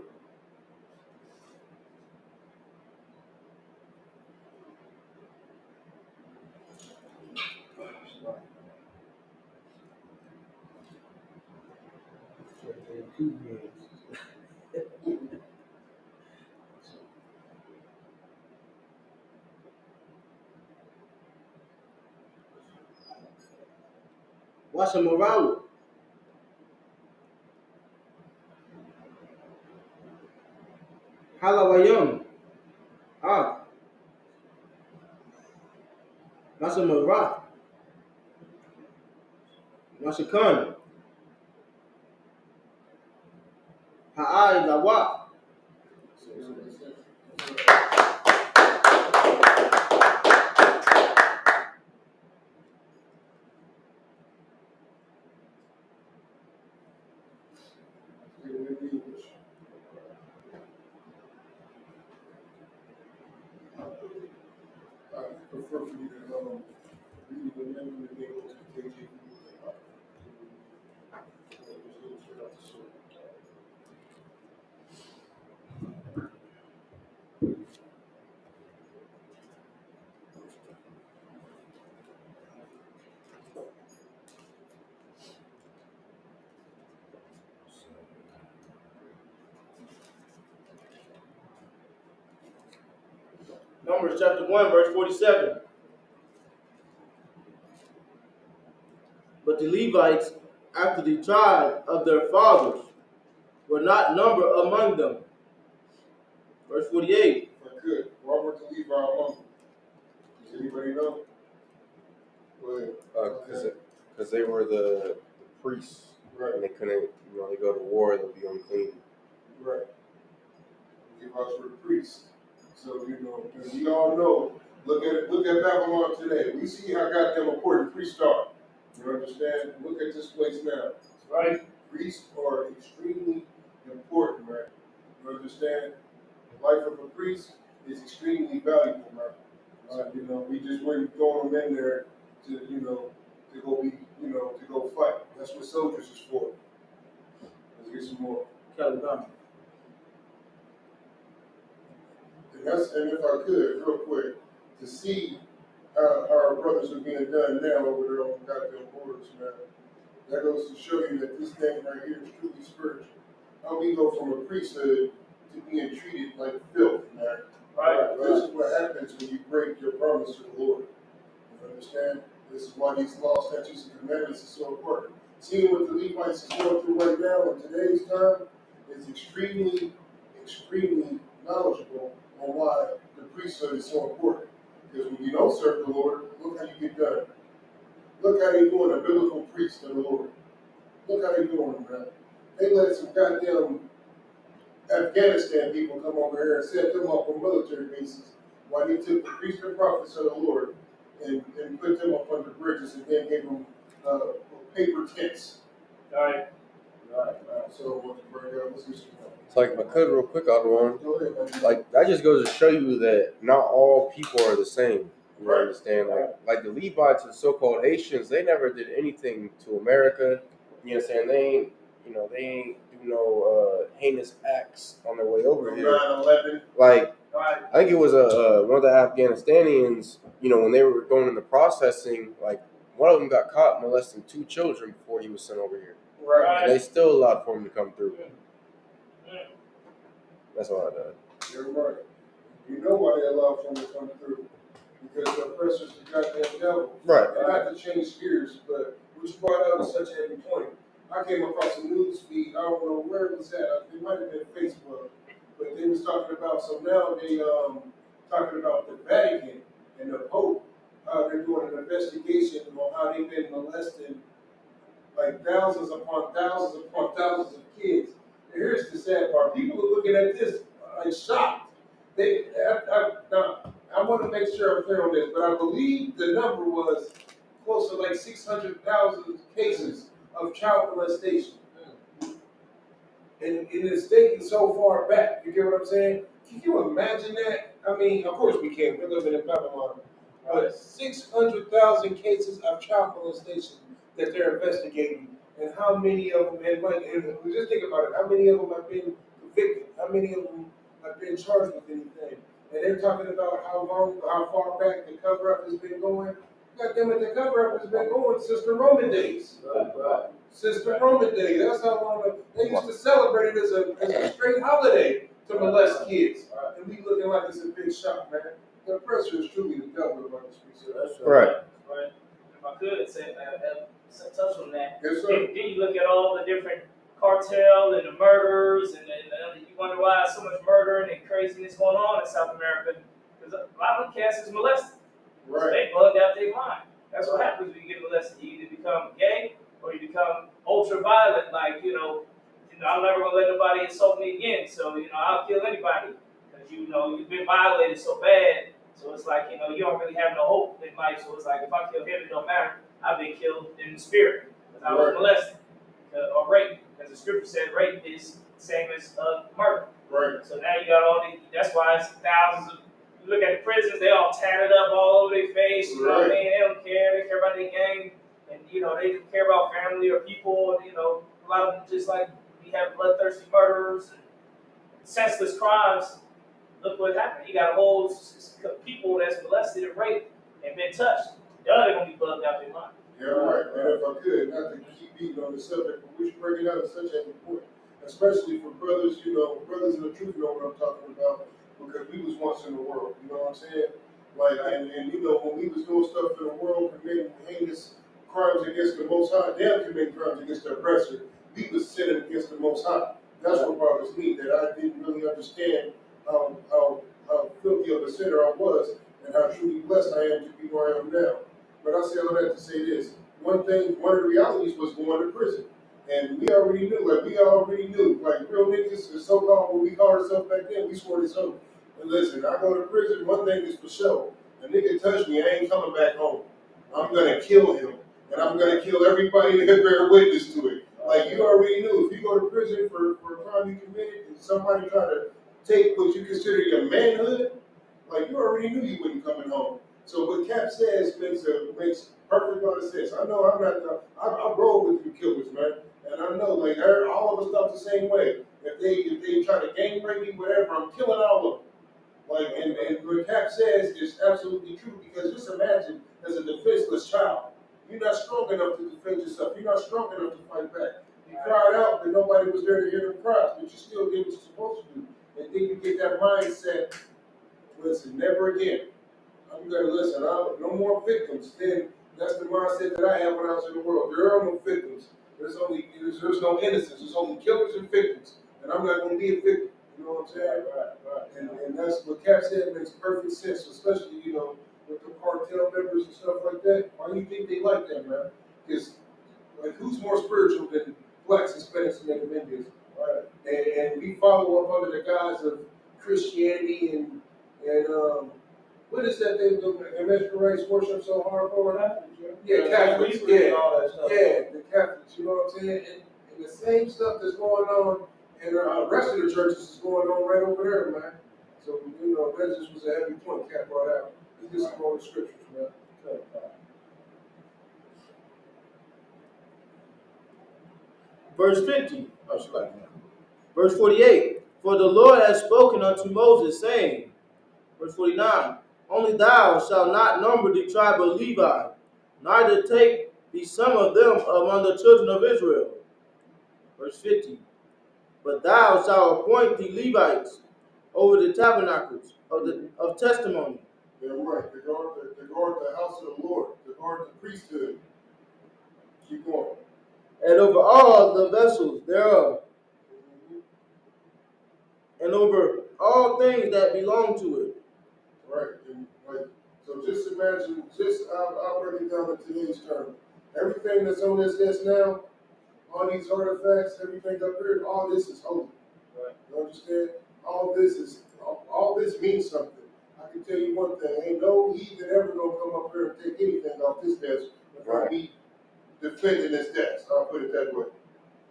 Washamarawa. Halawayum. Masamara. Mashakan. Ha'ai Lawa. I prefer for you to read the name of the English KJV. Numbers chapter 1, verse 47. But the Levites, after the tribe of their fathers, were not numbered among them. Verse 48. If I could, Robert the Levi among them. Anybody know? Go ahead. Because they were the priests, Right. and they couldn't, they go to war, they'll be unclean. Right. Give us for the priests. So, and we all know, look at Babylon today. We see how goddamn important priests are. You understand? Look at this place now. Right? Priests are extremely important, right? You understand? The life of a priest is extremely valuable, right? We just weren't throwing them in there to go be, to go fight. That's what soldiers is for. Let's get some more. Caliban. And if I could, real quick, to see how our brothers are being done now over there on goddamn borders, man. That goes to show you that this thing right here is truly spiritual. How we go from a priesthood to being treated like filth, man. Right. This is what happens when you break your promise to the Lord. You understand? This is why these laws, statutes, and commandments are so important. Seeing what the Levites is going through right now in today's time is extremely, extremely knowledgeable on why the priesthood is so important. Because when you don't serve the Lord, look how you get done. Look how they doing a biblical priest of the Lord. Look how they doing them, man. They let some goddamn Afghanistan people come over here and set them up on military bases while they took the priests and prophets of the Lord and put them up under bridges and then gave them paper tents. All right. So I want to bring up, let's do some more. It's like, if I could, real quick, I'll go on. Go ahead, man. Like, that just goes to show you that not all people are the same. You Right. understand? Like the Levites and so-called Haitians, they never did anything to America. You understand? They ain't do no heinous acts on their way over here. 9/11. Like, I think it was one of the Afghanistanians, when they were going into processing, like, one of them got caught molesting 2 children before he was sent over here. Right. And they still allowed for him to come through. That's all I done. You're right. You know why they allow for them to come through? Because the oppressor's the goddamn devil. Right. And I have to change gears, but what you brought up is such a heavy point. I came across a news feed, I don't know where it was at, it might have been Facebook, but they was talking about, so now they talking about the Vatican and the Pope, how they're doing an investigation on how they've been molesting like thousands upon thousands upon thousands of kids. And here's the sad part, people are looking at this like shocked. I want to make sure I'm clear on this, but I believe the number was close to like 600,000 cases of child molestation. And it's dating so far back. You get what I'm saying? Can you imagine that? I mean, of course we can. We're living in Babylon. But 600,000 cases of child molestation that they're investigating. And how many of them, and just think about it, how many of them have been convicted? How many of them have been charged with anything? And they're talking about how far back the cover-up has been going. God damn it, the cover-up has been going since the Roman days. Right. Since the Roman days. That's how long they used to celebrate it as a straight holiday to molest kids. Right. And we looking like it's a big shock, man. The oppressor is truly the devil about this piece of Right. Right. If I could say, touch on that. Yes, sir. Then you look at all the different cartel and the murders, and you wonder why so much murdering and craziness going on in South America. Because a lot of them cats is molested. Right. So they bugged out their mind. That's what happens when you get molested. You either become gay or you become ultra violent. Like, I'm never gonna let nobody insult me again. So, I'll kill anybody. Because you've been violated so bad. So it's like, you don't really have no hope in life. So it's like, if I kill him, it don't matter. I've been killed in the spirit. Because I was molested. Or raped. Because the scripture said rape is the same as murder. Right. So now you got all these, that's why it's thousands of, you look at the prisons, they all tatted up all over their face, you know what I mean? They don't care, they care about their gang, and they don't care about family or people, a lot of them just like, we have bloodthirsty murderers and senseless crimes. Look what happened. You got a whole people that's molested and raped and been touched. They're gonna be bugged out their mind. Yeah, right. And if I could, not to keep beating on the subject, but we should bring it out at such a point, especially for brothers, brothers in the truth know what I'm talking about, because we was once in the world, you know what I'm saying? Like, and when we was doing stuff in the world, committing heinous crimes against the Most High, them committing crimes against the oppressor, we was sinning against the Most High. That's what bothers me, that I didn't really understand how filthy of a sinner I was, and how truly blessed blessed I am to be where I am now. But I say all that to say this. One of the realities was going to prison. And we already knew, like real niggas, so-called, what we called ourselves back then, we swore this oath. And listen, I go to prison, one thing is for sure. A nigga touch me, I ain't coming back home. I'm gonna kill him. And I'm gonna kill everybody that bear witness to it. Like you already knew, if you go to prison for a crime you committed and somebody try to take what you consider your manhood, like you already knew you wouldn't coming home. So what Cap says makes perfect lot of sense. I know I'm not I roll with you killers, man. And I know like all of us thought the same way. If they try to gang rape me, whatever, I'm killing all of them. Like and what Cap says is absolutely true because just imagine as a defenseless child, you're not strong enough to defend yourself. You're not strong enough to fight back. You cried out, but nobody was there to hear them cries, but you still did what you're supposed to do. And then you get that mindset, listen, never again. I'm gonna listen, no more victims. Then that's the mindset that I have when I was in the world. There are no victims. There's no innocents. There's only killers and victims. And I'm not gonna be a victim. You know what I'm saying? Right. And that's what Cap said makes perfect sense, especially, with the cartel members and stuff like that. Why do you think they like that, man? Because like who's more spiritual than blacks, Hispanics, and Native Indians? Right. And we follow up under the guise of Christianity and what is that they do? American race worship so hard for? Yeah, Catholics. Yeah, all that stuff. Yeah, the Catholics. You know what I'm saying? And the same stuff that's going on in the rest of the churches is going on right over there, man. So that just was a heavy point Cap brought out. Let's get some more scriptures, man. Verse 50. Oh, she like that. Verse 48. For the Lord has spoken unto Moses, saying, verse 49. Only thou shalt not number the tribe of Levi, neither take thee some of them among the children of Israel. Verse 50. But thou shalt appoint the Levites over the tabernacles of testimony. Yeah, right. To guard the house of the Lord, to guard the priesthood. Keep going. And over all the vessels thereof, and over all things that belong to it. Right. And so just imagine, I'll break it down in today's terms. Everything that's on this list now, all these artifacts, everything up here, all this is holy. Right. You understand? All this means something. I can tell you one thing, ain't no heathen ever gonna come up here and take anything off this desk without me defending this desk. I'll put it that way.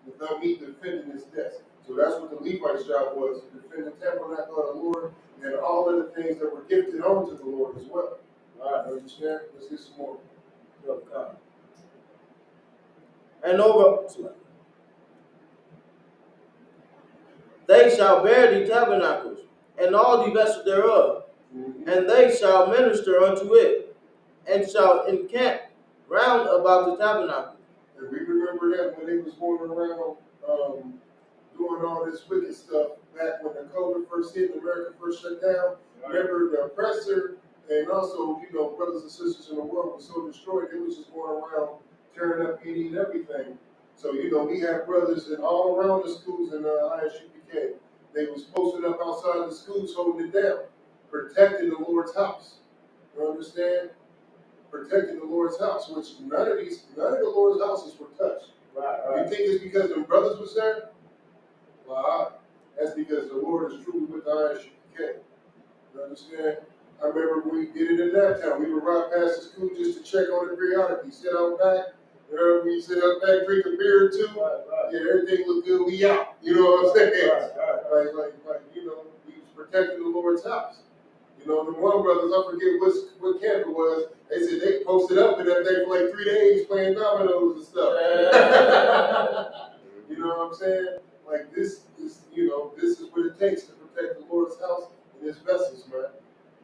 Without me defending this desk. So that's what the Levite's job was, to defend the tabernacle of the Lord and all of the things that were gifted onto the Lord as well. All right, understand? Let's get some more. And over they shall bear the tabernacles, and all the vessels thereof, and they shall minister unto it, and shall encamp round about the tabernacle. And we remember that when they was going around doing all this wicked stuff back when the COVID first hit and America first shut down. Right. Remember the oppressor and also, brothers and sisters in the world were so destroyed, they was just going around tearing up any and everything. So, we had brothers in all around the schools in Isupk. They was posted up outside the schools holding it down, protecting the Lord's house. You understand? Protecting the Lord's house, which none of the Lord's houses were touched. Right. You think it's because them brothers was there? Well, that's because the Lord is truly with the Isupk. You understand? I remember when we did it in that town. We would ride past the school just to check on it periodically. Sit out back. We sit out back, drink a beer or two. Right. Yeah, everything looked good. We out. You know what I'm saying? Right. We was protecting the Lord's house. The one brothers, I forget what camp it was. They said they posted up in that day for like 3 days playing dominoes and stuff. You know what I'm saying? Like this is what it takes to protect the Lord's house and His vessels, man.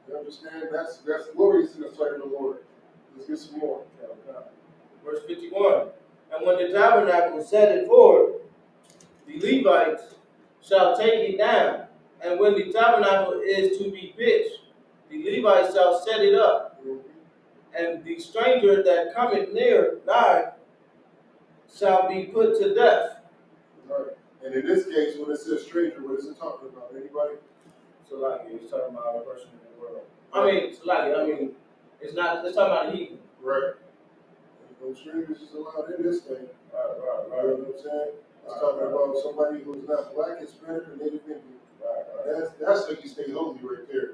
You understand? That's glorious in the sight of the Lord. Let's get some more. Verse 51. And when the tabernacle set it forward, the Levites shall take it down. And when the tabernacle is to be pitched, the Levites shall set it up. And the stranger that cometh near nigh shall be put to death. Right. And in this case, when it says stranger, what is it talking about? Anybody? So it's talking about a person in the world. I mean, It's not. It's talking about the heathen. Right. No strangers is allowed in this thing. Right. You know what I'm saying? It's talking about somebody who's not black, Hispanic, or Native Indian. That's how you stay holy right there.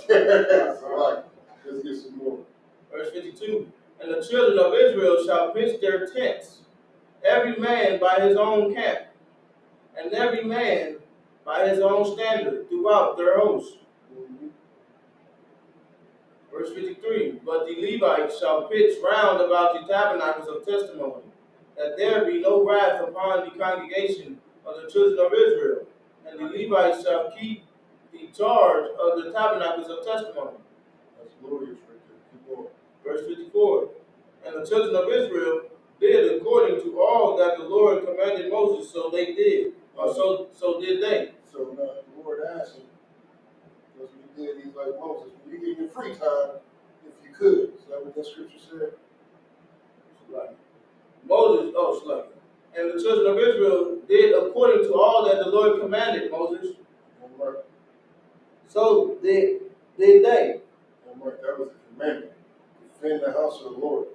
That's a lot. Let's get some more. Verse 52. And the children of Israel shall pitch their tents, every man by his own camp, and every man by his own standard throughout their host. Verse 53. But the Levites shall pitch round about the tabernacles of testimony, that there be no wrath upon the congregation of the children of Israel. And the Levites shall keep the charge of the tabernacles of testimony. That's glorious right there. Keep going. Verse 54. And the children of Israel did according to all that the Lord commanded Moses, so they did. Or so did they. So now the Lord asked him, because we did, he's like, Moses, when you get your free time, if you could. Is that what that scripture said? Moses, and the children of Israel did according to all that the Lord commanded Moses. Right. So did they. Right. That was a commandment. Defend the house of the Lord.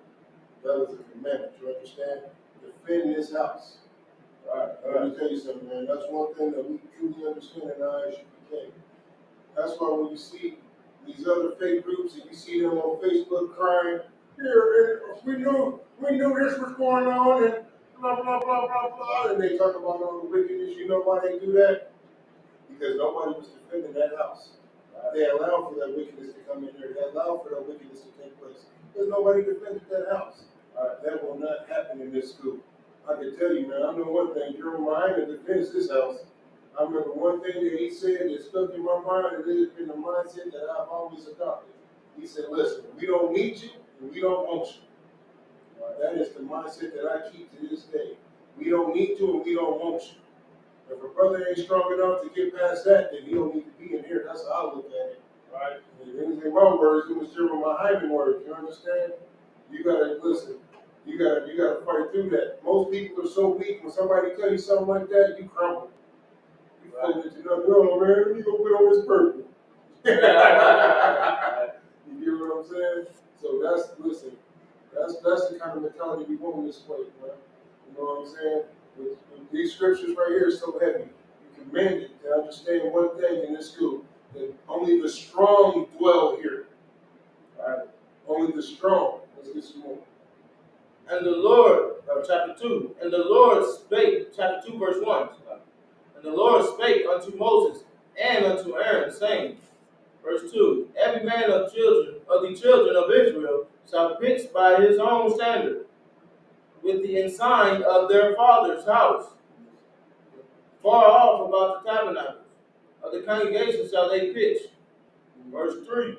That was a commandment. You understand? Defend this house. All right. Let me tell you something, man. That's one thing that we truly understand in our Isupk. That's why when you see these other fake groups and you see them on Facebook crying, here, we knew this was going on and blah, blah, blah, blah, blah, and they talk about all the wickedness. You know why they do that? Because nobody was defending that house. They allowed for that wickedness to come in there. They allowed for that wickedness to take place. Because nobody defended that house. That will not happen in this school. I can tell you, man, I know one thing. Jeremiah defends this house. I remember one thing that he said that stuck in my mind, and it has been the mindset that I've always adopted. He said, listen, we don't need you, and we don't want you. That is the mindset that I keep to this day. We don't need you, and we don't want you. If a brother ain't strong enough to get past that, then he don't need to be in here. That's how I look at it. Right? And it ain't my words, it was Jeremiah words. You understand? You gotta listen. You gotta fight through that. Most people are so weak. When somebody tell you something like that, you crumble. You feel that no, man, let me go put on this purple. You get what I'm saying? So that's the kind of mentality we want in this place, man. You know what I'm saying? With these scriptures right here are so heavy. You commanded to understand one thing in this school, that only the strong dwell here. Right? Only the strong. Let's get some more. And the Lord, chapter 2, and the Lord spake, chapter 2, verse 1. And the Lord spake unto Moses and unto Aaron, saying, verse 2, every man of the children of Israel shall pitch by his own standard, with the ensign of their father's house, far off about the tabernacles of the congregation shall they pitch. Verse 3,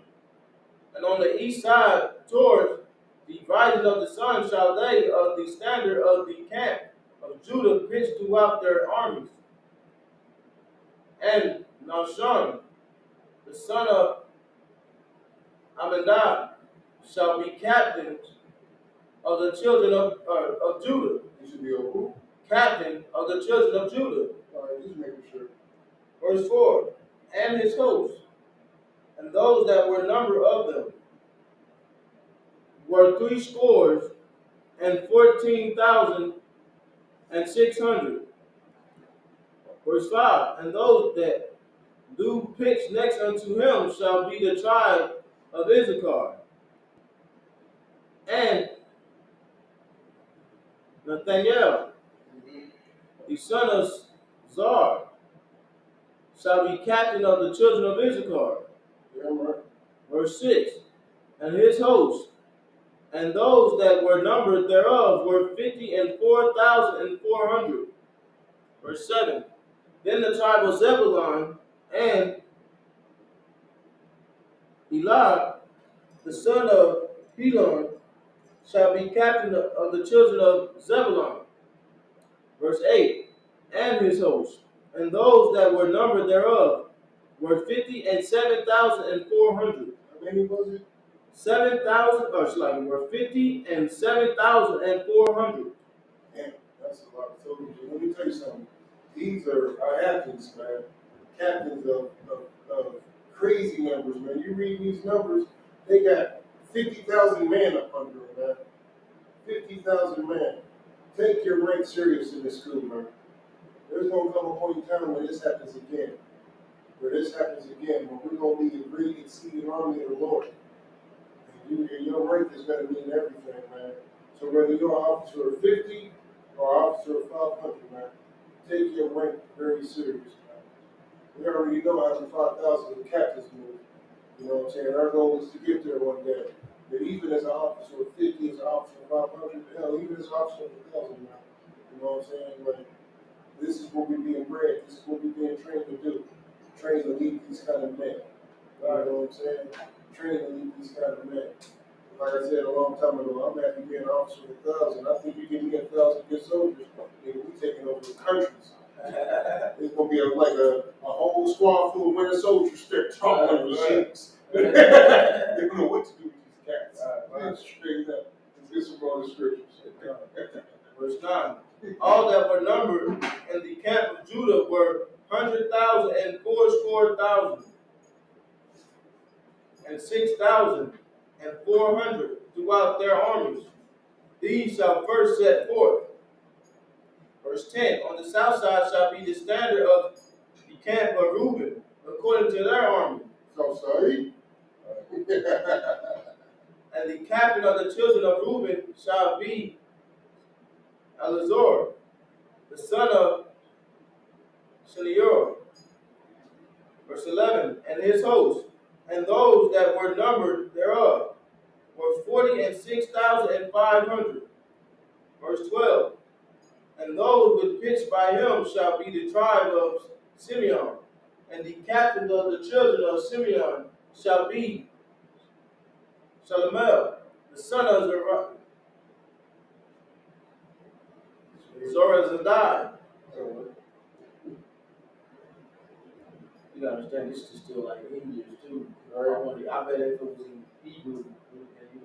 and on the east side towards the rising of the sun shall they of the standard of the camp of Judah pitch throughout their armies. And Nahshon, the son of Amminadab, shall be captain of the children of Judah. He should be a who? Captain of the children of Judah. All right, just making sure. Verse 4, and his host, and those that were number of them, were 314,600. Verse 5, and those that do pitch next unto him shall be the tribe of Issachar. And Nathaniel, the son of Zar, shall be captain of the children of Issachar. Yeah, right. Verse 6, and his host, and those that were numbered thereof were 54,400. Verse 7, then the tribe of Zebulun and Elad, the son of Helon, shall be captain of the children of Zebulun. Verse 8, and his host, and those that were numbered thereof were 57,400. How many was it? 7,000, were 57,400. Damn, that's a lot. So let me tell you something. These are our captains, man. Captains of crazy numbers, man. You read these numbers, they got 50,000 men up under him, man. 50,000 men. Take your rank serious in this school, man. There's going to come a point in time where this happens again. When we're going to be a great exceeding army of the Lord. And your rank is going to mean everything, man. So whether you're an officer of 50 or an officer of 500, man, take your rank very serious, man. We already know how the 5,000 captains move. You know what I'm saying? Our goal is to get there one day. But even as an officer of 50, as an officer of 500, hell, even as an officer of 1,000, man. You know what I'm saying? Like, this is what we're being bred. This is what we're being trained to do. Trained to lead these kind of men. You know what I'm saying? Trained to lead these kind of men. Like I said a long time ago, I'm happy being an officer of 1,000. I think you give me 1,000 good soldiers, nigga, we taking over the countries. It's gonna be like a whole squad full of winter soldiers there talking regimes. They don't know what to do with these cats. Straight up. Let's get some more scriptures. Verse 9. All that were numbered in the camp of Judah were 100,000 and 80,000 and 6,000 and 400 throughout their armies. These shall first set forth. Verse 10. On the south side shall be the standard of the camp of Reuben, according to their army. So sorry. And the captain of the children of Reuben shall be Elazar, the son of Shaleor. Verse 11. And his host, and those that were numbered thereof, were 46,500. Verse 12. And those which pitched by him shall be the tribe of Simeon, and the captain of the children of Simeon shall be Shalamel, the son of Zorazadai. You gotta understand, this is still like English too. I bet if it was in Hebrew, and you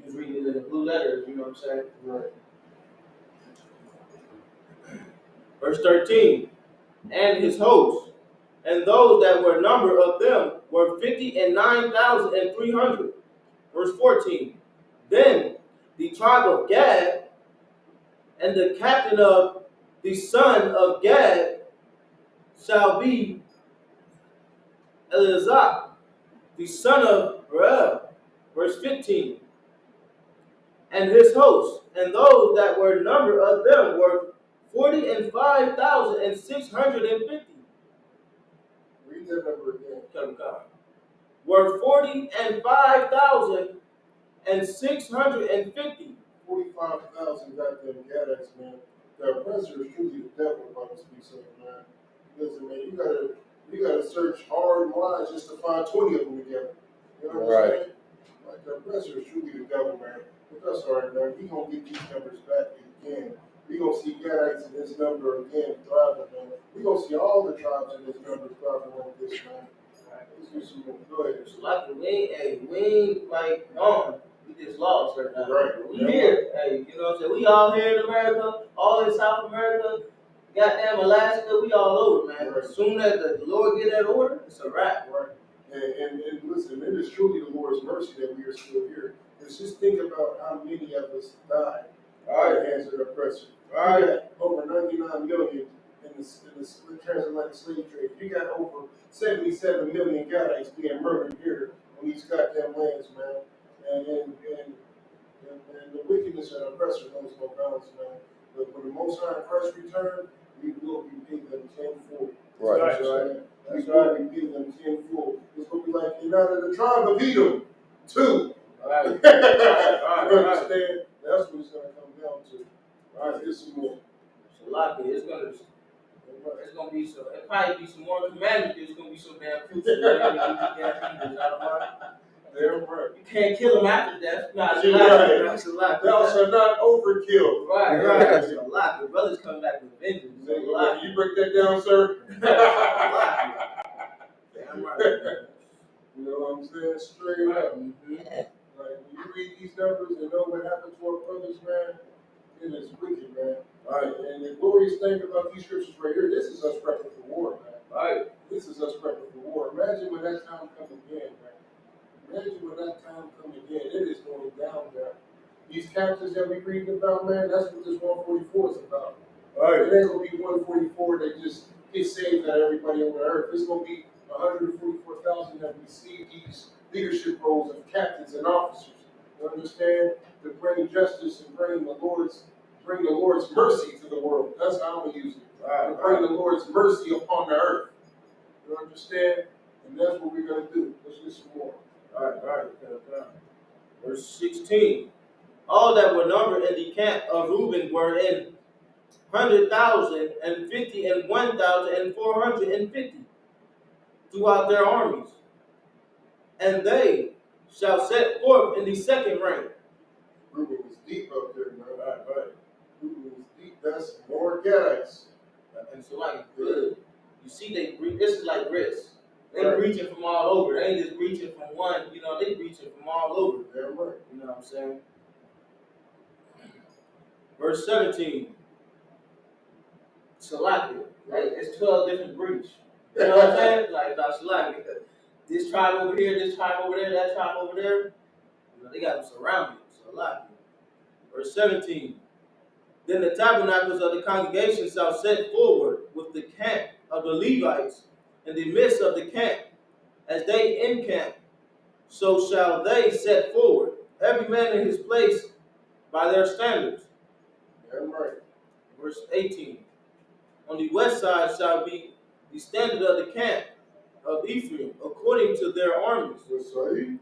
was reading it in the blue letters, you know what I'm saying? Right. Verse 13. And his hosts, and those that were numbered of them were 59,300. Verse 14. Then the tribe of Gad, and the captain of the son of Gad shall be Elazar, the son of Reuel. Verse 15. And his hosts, and those that were numbered of them were 45,650. Read that number again. Were 45,650. 45,000 goddamn Gadites, man. The oppressor is truly the devil, about to speak something, man. Listen, man, you gotta search hard and wide just to find 20 of them together. You know what I'm saying? Like, the oppressor is truly the devil, man. But that's all right, man. We gonna get these numbers back again. We gonna see Gadites in this number again thriving, man. We gonna see all the tribes in this number thriving like this, man. Let's do some more. Go ahead. Like we ain't like gone. We just lost right now. Right. We here. Hey, you know what I'm saying? We all here in America, all in South America, goddamn Alaska, we all over, man. Right. As soon as the Lord get that order, it's a wrap. Right. And listen, it is truly the Lord's mercy that we are still here. Let's just think about how many of us died at the hands of the oppressor. Right. You got over 99 million in the transatlantic slave trade. You got over 77 million Gadites being murdered here on these goddamn lands, man. And the wickedness of the oppressor knows no bounds, man. But when the Most High Christ return, we will repay them tenfold. Right. That's right. We will repay them tenfold. It's going to be like, you're not in the tribe of Edom, too. Right. You understand? That's what it's going to come down to. All right, get some more. So lucky, it's gonna be some. It probably be some more commandments. There's gonna be some damn fruits. Damn right. You can't kill them after death. Nah, it's a You're lie. right. That's a lie. Thou shalt not overkill. Right. It's a lie. The brother's coming back with vengeance. It's a lie. You break that down, sir? Damn right. You know what I'm saying? Straight up. Mm-hmm. Like, when you read these numbers and know what happened to our brothers, man, it is wicked, man. All right. And the glorious thing about these scriptures right here, this is us prepping for war, man. Right. This is us prepping for war. Imagine when that time comes again, man. Imagine when that time comes again, it is going down there. These captives that we reading about, man, that's what this 144 is about. Right. It ain't gonna be 144 that just get saved out of everybody on the earth. It's gonna be 144,000 that receive these leadership roles of captains and officers. You understand? To bring justice and bring the Lord's mercy to the world. That's how I'm gonna use it. Right, To bring the Lord's mercy upon the earth. You understand? And that's what we're gonna do. Let's get some more. Right. Verse 16. All that were numbered in the camp of Reuben were in 100,000 and 50 and 1,450 throughout their armies. And they shall set forth in the second rank. Reuben was deep up there, man. Right. Reuben was deep. That's more guys. And so, like, you see, this is like grits. They Right. reaching from all over. They ain't just reaching from one, they reaching from all over. Damn right. You know what I'm saying? Verse 17. Salakia. Right? It's 12 different breeds. You know what I'm saying? Like Salakia. This tribe over here, this tribe over there, that tribe over there. They got them surrounded. Salakia. Verse 17. Then the tabernacles of the congregation shall set forward with the camp of the Levites in the midst of the camp. As they encamp, so shall they set forward, every man in his place by their standards. Damn right. Verse 18. On the west side shall be the standard of the camp of Ephraim, according to their armies. What's right?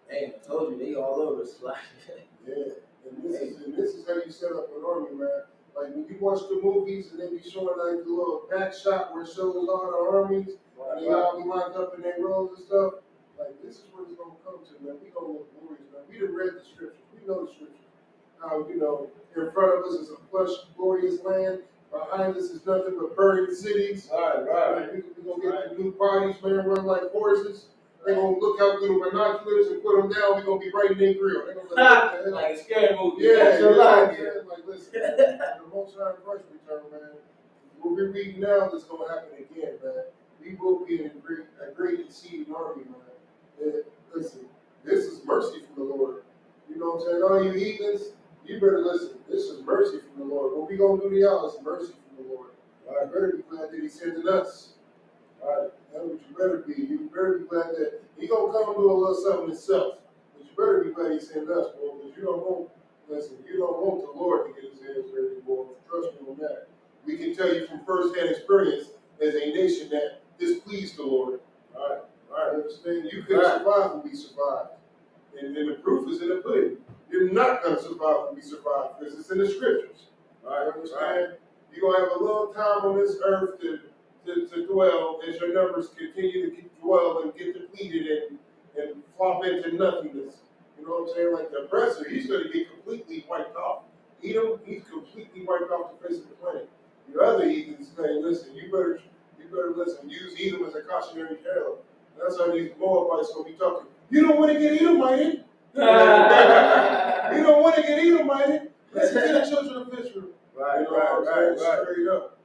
Hey, I told you, they all over the slide. Yeah. And this is how you set up an army, man. Like when you watch the movies and they be showing like the little back shot where it shows all the armies and they all be lined up in their rows and stuff. Like this is what it's gonna come to, man. We gonna look glorious, man. We done read the scriptures. We know the scriptures. How in front of us is a plush, glorious land. Behind us is nothing but burning cities. Right. Like, we gonna get the new bodies, man, run like horses. They gonna look out through the binoculars and put them down. We gonna be right in their grill. They gonna be like, like a scary movie. yeah, you know like listen, the Most High Christ return, man. What we're reading now is gonna happen again, man. We will be in a great exceeding army, man. Listen, this is mercy from the Lord. You know what I'm saying? All you heathens, you better listen. This is mercy from the Lord. What we gonna do to y'all is mercy from the Lord. All right, better be glad that He's sending us. All right, that's what you better be. You better be glad that He gonna come do a little something Himself. But you better be glad He sent us, boy, because you don't want the Lord to get His hands dirty, boy. Trust me on that. We can tell you from first-hand experience as a nation that displeased the Lord. All right. Understand? You couldn't survive when we survived. And the proof is in the pudding. You're not going to survive when we survive because it's in the scriptures. All right, understand? You're going to have a little time on this earth to dwell as your numbers continue to dwell and get depleted and flop into nothingness. You know what I'm saying? Like the oppressor, he's going to get completely wiped off. He's completely wiped off the face of the planet. Your other heathens say, listen, you better listen. Use Edom as a cautionary tale. That's how these Moabites going to be talking. You don't want to get Edomited. You don't want to get Edomited. Listen to the children of Israel. Right. Straight up.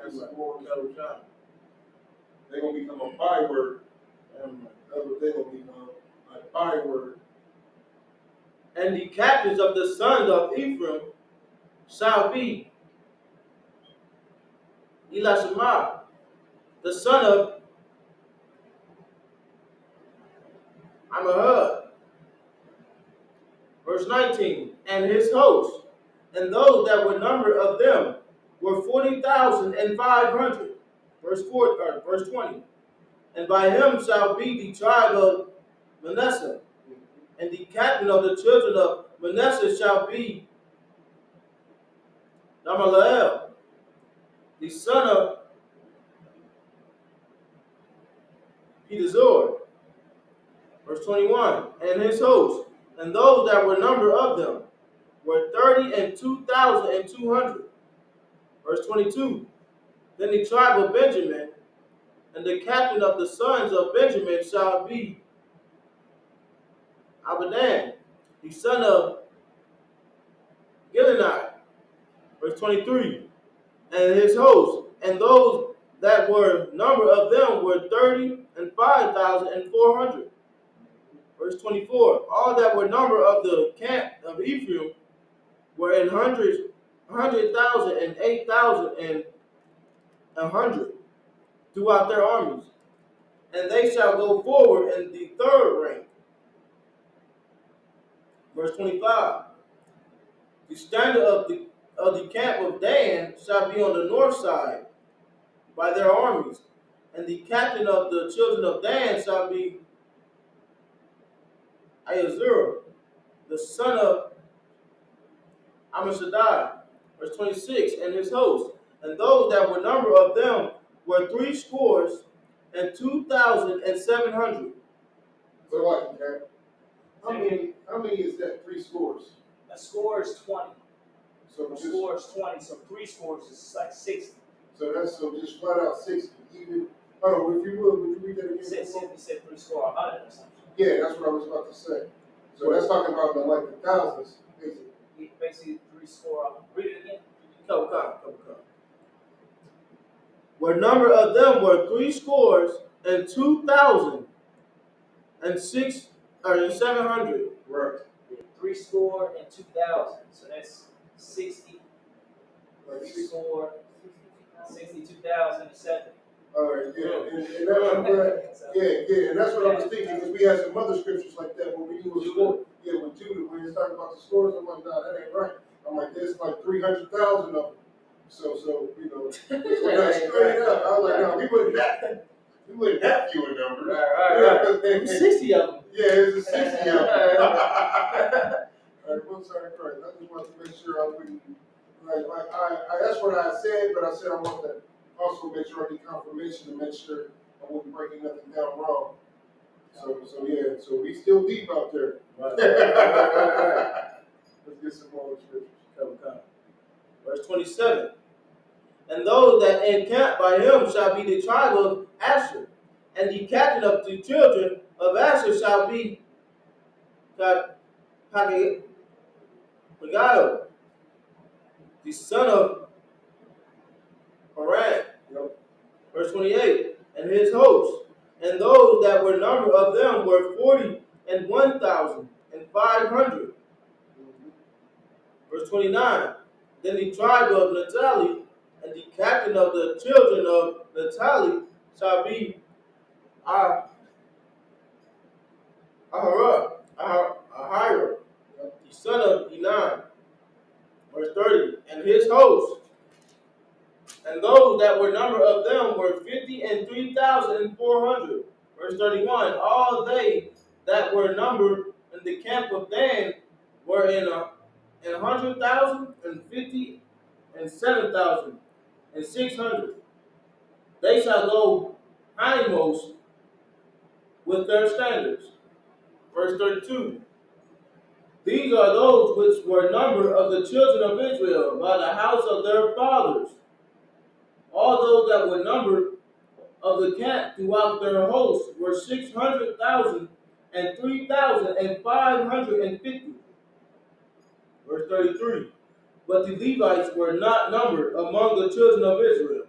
That's more time. They're going to become a byword. They're going to become a byword. And the captains of the sons of Ephraim shall be Elishama, the son of Ammihud. Verse 19, and his host, and those that were numbered of them were 40,500. Verse 20, and by him shall be the tribe of Manasseh, and the captain of the children of Manasseh shall be Gamaliel, the son of Pedazur. Verse 21, and his host, and those that were numbered of them were 32,200. Verse 22, then the tribe of Benjamin, and the captain of the sons of Benjamin shall be Abidan, the son of Gilead. Verse 23, and his host, and those that were numbered of them were and 5,400. Verse 24. All that were number of the camp of Ephraim were in hundreds, 100,000 and 8,000 and 100 throughout their armies, and they shall go forward in the third rank. Verse 25. The standard of the camp of Dan shall be on the north side by their armies, and the captain of the children of Dan shall be Ahazur, the son of Ammishaddai. Verse 26, and his host, and those that were number of them were 80 and 2,700. So like, okay, how many is that? 3 scores. A score is 20. So A score is 20. So 3 scores is like 60. So that's just flat out 60. Even if you would you read that again? You said 3 score 100 or something. Yeah, that's what I was about to say. So that's talking about the thousands, basically. Yeah, basically 3 score. Read it again. Come. Where number of them were 80 and 2,700. Right. 3 score and 2,000. So that's 60. 3 score, 62,007. All right, yeah, and I'm glad, and that's what I was thinking, because we had some other scriptures like that when we knew a score. Yeah, with Judah, when it's talking about the scores, I'm like, nah, that ain't right. I'm like, there's like 300,000 of them. So so that's straight up. I was like, no, we wouldn't have fewer numbers. Right. 60 of them. Yeah, it's a 60 of them. All right, what's our Christ? I just wanted to make sure I wouldn't, that's what I said, but I said I want to also make sure I get confirmation to make sure I wasn't breaking nothing down wrong. So yeah, so we still deep out there. Right. Let's get some more scriptures. Come. Verse 27. And those that encamp by him shall be the tribe of Asher, and the captain of the children of Asher shall be Pagado, the son of Haran. Verse 28. And his host, and those that were number of them were 41,500. Verse 29. Then the tribe of Naphtali, and the captain of the children of Naphtali shall be Ahira, the son of Enan. Verse 30. And his host, and those that were number of them were 50 and 3,400. Verse 31. All they that were numbered in the camp of Dan were in 100,000 and 50 and 7,600. They shall go hindmost with their standards. Verse 32. These are those which were numbered of the children of Israel by the house of their fathers. All those that were numbered of the camp throughout their hosts were 600,000 and 3,550. Verse 33. But the Levites were not numbered among the children of Israel,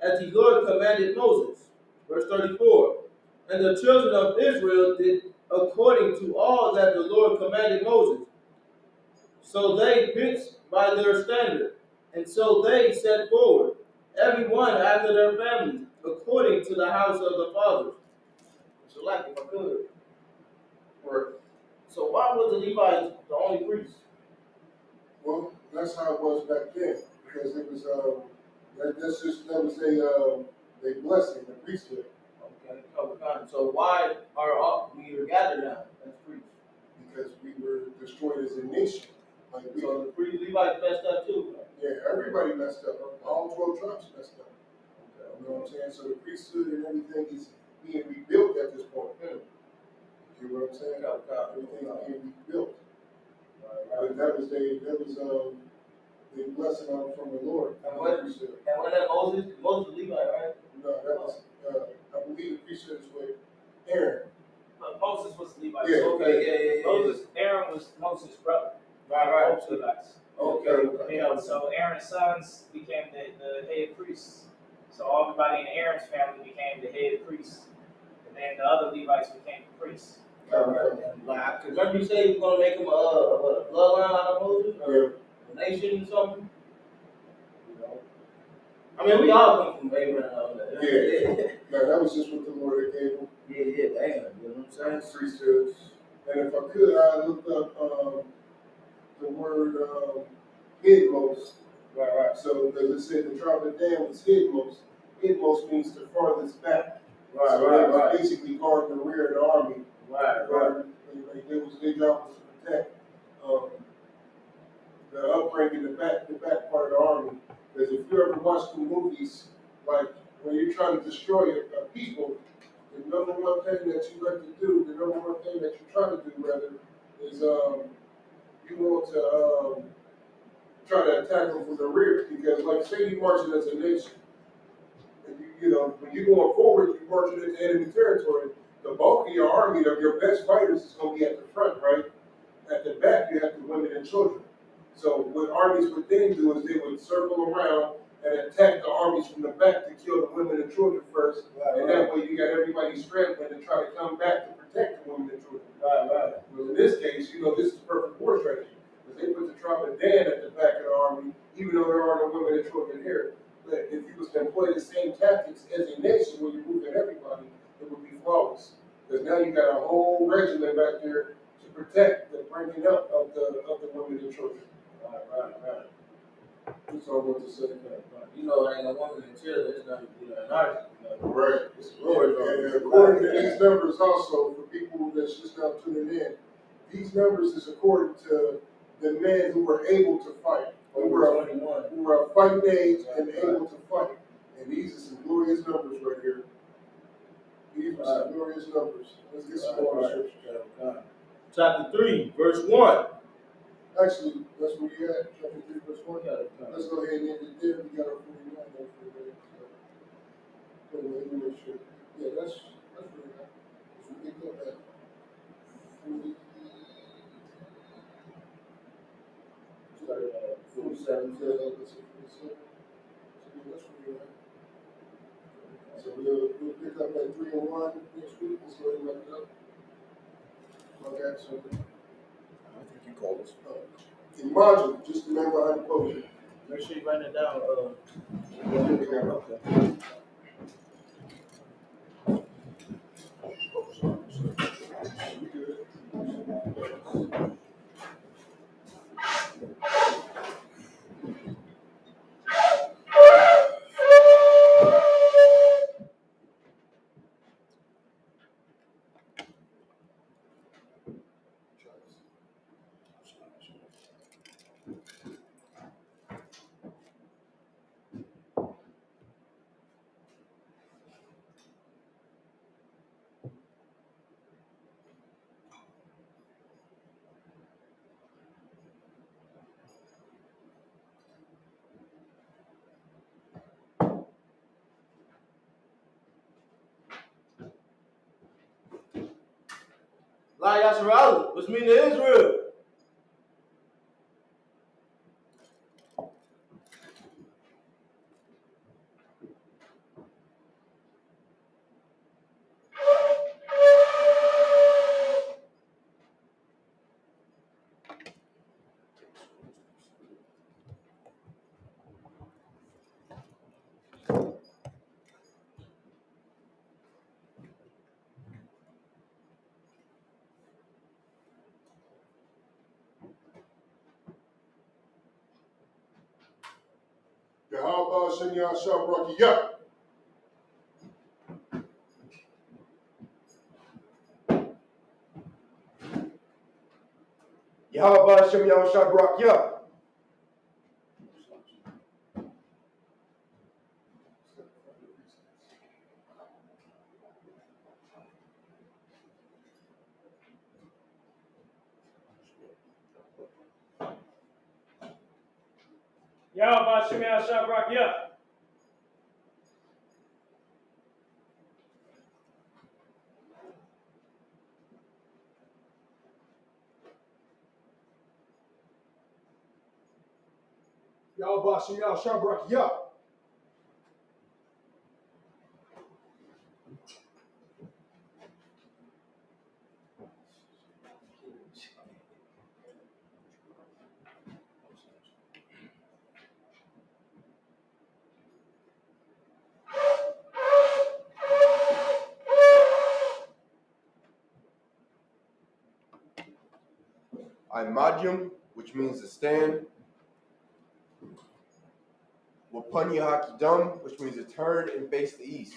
as the Lord commanded Moses. Verse 34. And the children of Israel did according to all that the Lord commanded Moses. So they pitched by their standard, and so they set forward, every one after their families, according to the house of the fathers. So like if I could. So why was the Levites the only priests? Well, that's how it was back then, because it was that was a blessing, a priesthood. Okay, so why are we gathered now as priests? Because we were destroyed as a nation. So the Levites messed up too. Yeah, everybody messed up. All 12 tribes messed up. Okay. You know what I'm saying? So the priesthood and everything is being rebuilt at this point. You know what I'm saying? Everything's being rebuilt. But that was the blessing from the Lord. And when that Moses Levite, right? No, that was I believe the priesthood is with Aaron. But Moses was Levite. Yeah, so yeah. Aaron was Moses' brother. Right. Both Levites. Okay. Yeah, so Aaron's sons became the head priests. So everybody in Aaron's family became the head priests. and the other Levites became priests. Like, cause remember you said he was gonna make him a bloodline out of Moses, or a nation or something. You know? I mean, we all come from Abraham. Yeah. No, that was just what the Lord had gave him. Yeah, damn. You know what I'm saying? Priesthoods. And if I could, I looked up the word hidmost. Right. So, as it said, the tribe of Dan was hidmost. Hidmost means the farthest back. Right, so right, they was right. basically guarding the rear of the army. Right. Their job was to protect the upbringing, the back part of the army. Because if you ever watch the movies, like when you're trying to destroy a people, the number one thing that you like to do, the number one thing that you try to do rather, is you want to try to attack them from the rear. Because like say you marching as a nation, and you know, when you're going forward, you're marching into enemy territory. The bulk of your army, of your best fighters, is going to be at the front, right? At the back, you have the women and children. So what armies would then do is they would circle around and attack the armies from the back to kill the women and children first. And that way you got everybody scrambling to try to come back to protect the women and children. Right. Well, in this case, you know, this is perfect war strategy. Because they put the tribe of Dan at the back of the army, even though there are no women and children here. But if you was to employ the same tactics as a nation where you're moving everybody, it would be flawless. Because now you got a whole regiment back there to protect the bringing up of the women and children. Right. That's all I want to say. You know, ain't no woman in children. It's not nice. Right. It's Lord. And according to these numbers, also for people that's just now tuning in, these numbers is according to the men who were able to fight, who were of fighting age and able to fight. And these are some glorious numbers right here. These are some glorious numbers. Let's get some more scripture. Chapter 3, verse 1. Actually, that's where you at. Chapter 3, verse 1. Let's go ahead and end it there. We got our 49 there for today. So, let me make sure. Yeah, that's really nice. If we pick up at 40. Started at 47. Yeah, that's 47. So, yeah, that's really nice. So, we'll pick up at 3 and 1 next week. Let's go ahead and wrap it up. Okay, so. I think you called us. Imagine, just the name behind the poetry. Make sure you write it down. Okay. La Yasharala, which means Israel. Yahweh Shem Yahshua Brakiyah. Yahweh Shem Yahshua Brakiyah. Yahweh Shem Yahshua Brakiyah. Yahweh Shem Yahshua Brakiyah. Imadium, which means to stand. Wapunya Hakidum, which means to turn and face the east.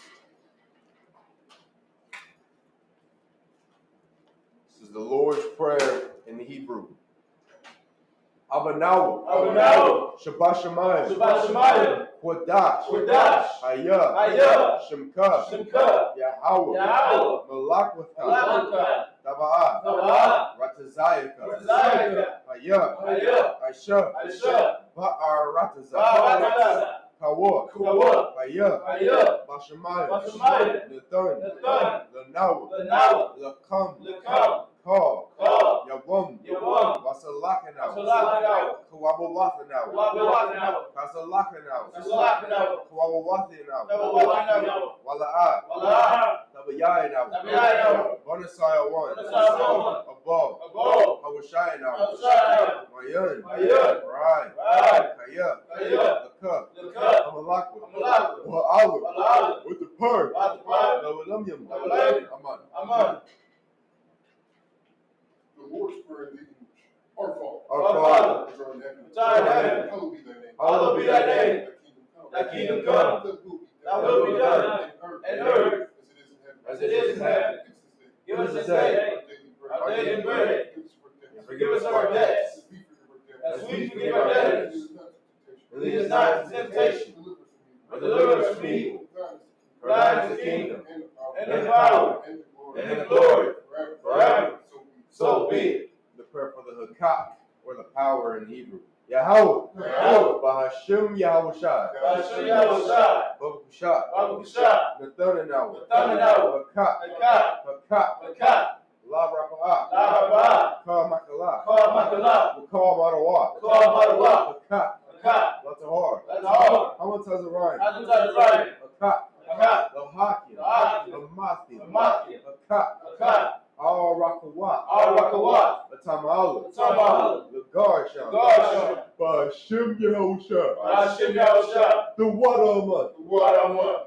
This is the Lord's Prayer in the Hebrew. Abanawa. Shabbat Shemayim. Quadash. Hayah. Shemka. Yahweh. Malakwatha. Taba'ah. Ratazayaka. Hayah. Aisha. Ba'arataza. Kawa. Hayah. Bashamayim. Nathan. Lanawa. Lakam. Call. Yawam. Wasalakanaw. Kawabawathanaw. Kasalakanaw. Kawabawathanaw. Wala'ah. Tabayayanaw. Bonasaya 1. Above. Hawashayanaw. Mayan. Rai. Kaya. Laka. Amalakwa. Wa'awa. With the purr. Lawalamyam. Aman. The Lord's Prayer in English. Our Father. Our Father. Which art in heaven. Which art in heaven. Hallowed be thy name. Hallowed be thy name. Thy kingdom come. Thy will be done. In earth. As it is in heaven. Give us this day our daily bread. Forgive us our debts, as we forgive our debtors. And lead us not into temptation, but deliver us from evil. For thine is the kingdom, and the power, and the glory, forever. So be it. The prayer for the Hakak, or the power in Hebrew. Yahweh. Bahashim Yahushai. Babukushai. Nathanaw. Hakak. La Rapa'ah. Ka Makalah. Ka Marawat. Hakak. Latahar. How much does it rhyme? Hakak. Lahakim. Amathim. Hakak. Al-Rakawat. Atamalah. Lagarsham. Bahashim Yahushai. The water among.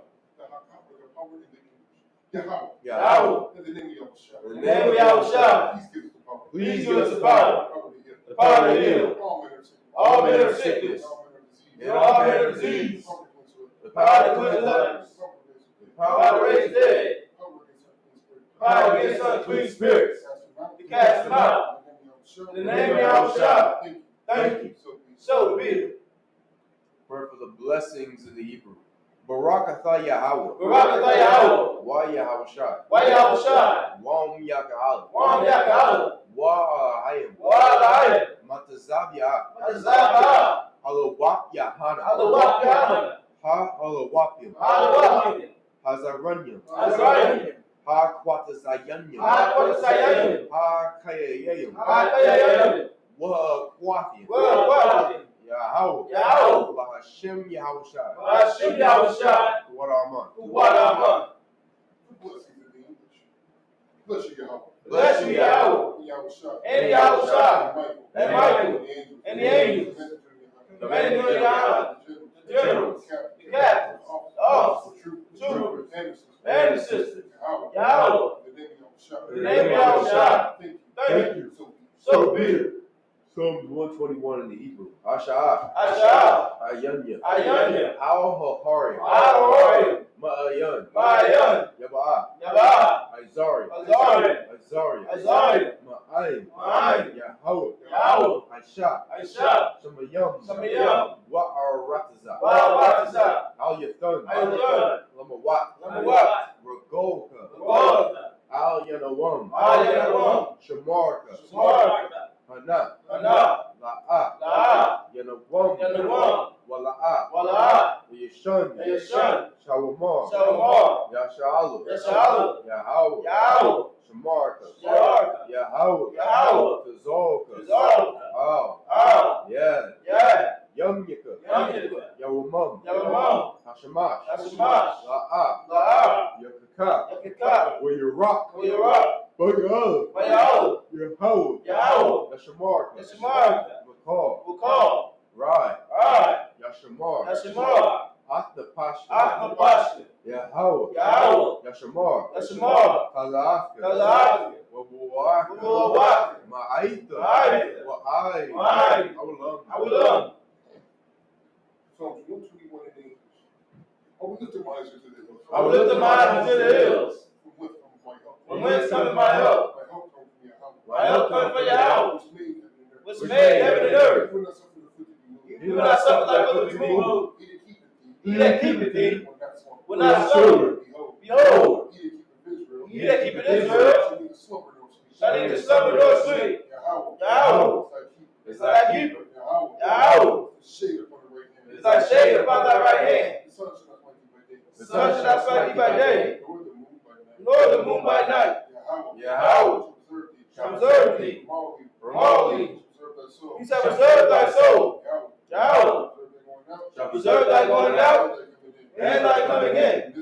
Yahweh. In the name of Yahushua. In the name of Yahushua. Please give us the power. The power to heal. All manner of sickness. And all manner of disease. The power to cleanse lepers. The power to raise the dead. The power against unclean spirits. To cast them out. In the name of Yahushua. Thank you. So be it. Prayer for the blessings in the Hebrew. Barakatha Yahweh. Barakatha Yahweh. Wa Yahushai. Wa Yahushai. Wam Yaka'al. Wam Yaka'al. Wa Hayim. Wa Hayim. Matazabia. Matazabia. Halawap Yahana. Halawap Yahana. Ha Halawapim. Halawapim. Hazaranyam. Hazaranyam. Ha Quatazayanyam. Ha Quatazayanyam. Ha Kayayayam. Ha Kayayayam. Wa Quatim. Wa Quatim. Yahweh. Bahashim Yahushai. Bahashim Yahushai. What Aman. Bless you in the English. Bless you, Yahweh. Bless you, Yahweh. And Yahushai. And Michael. And the angels. The men of Yahweh. The generals. The captains. The officers. The troopers. And the sisters. Yahweh. In the name of Yahushai. Thank you. So be it. Psalms 121 in the Hebrew. Asha'ah. Ayanya. Al-Haharim. Ma'ayan. Yaba'ah. Azari. Ma'ayim. Yahweh. Aisha. Shamayam. Wa'arataza. Al-Yathan. Lamawat. Ragolka. Al-Yanawam. Shamarka. Hana. La'ah. Yanawam. Wala'ah. Yashun. Shawamar. Yasha'alu. Yahweh. Shamarka. Yahweh. Tazolka. Al. Yeah. Yamyaka. Yawamam. Hashamash. La'ah. Yakaka. Where you rock. Bayal. Yahweh. Yashamarka. Makal. Right. Yashamar. Athnapashta. Yahweh. Yashamar. Kaza'afka. Wabuwaka. Ma'aita. which made heaven and earth. He will not suffer thy foot to be moved. He that keepeth thee will not slumber. Behold, He that keepeth Israel shall neither slumber nor sleep. Yahweh is thy keeper. Yahweh is thy shade upon thy right hand. The sun shall not smite thee by day, nor the moon by night. Yahweh Shall preserve thee from all evil. He shall preserve thy soul. Yahweh shall preserve thy going out and thy coming in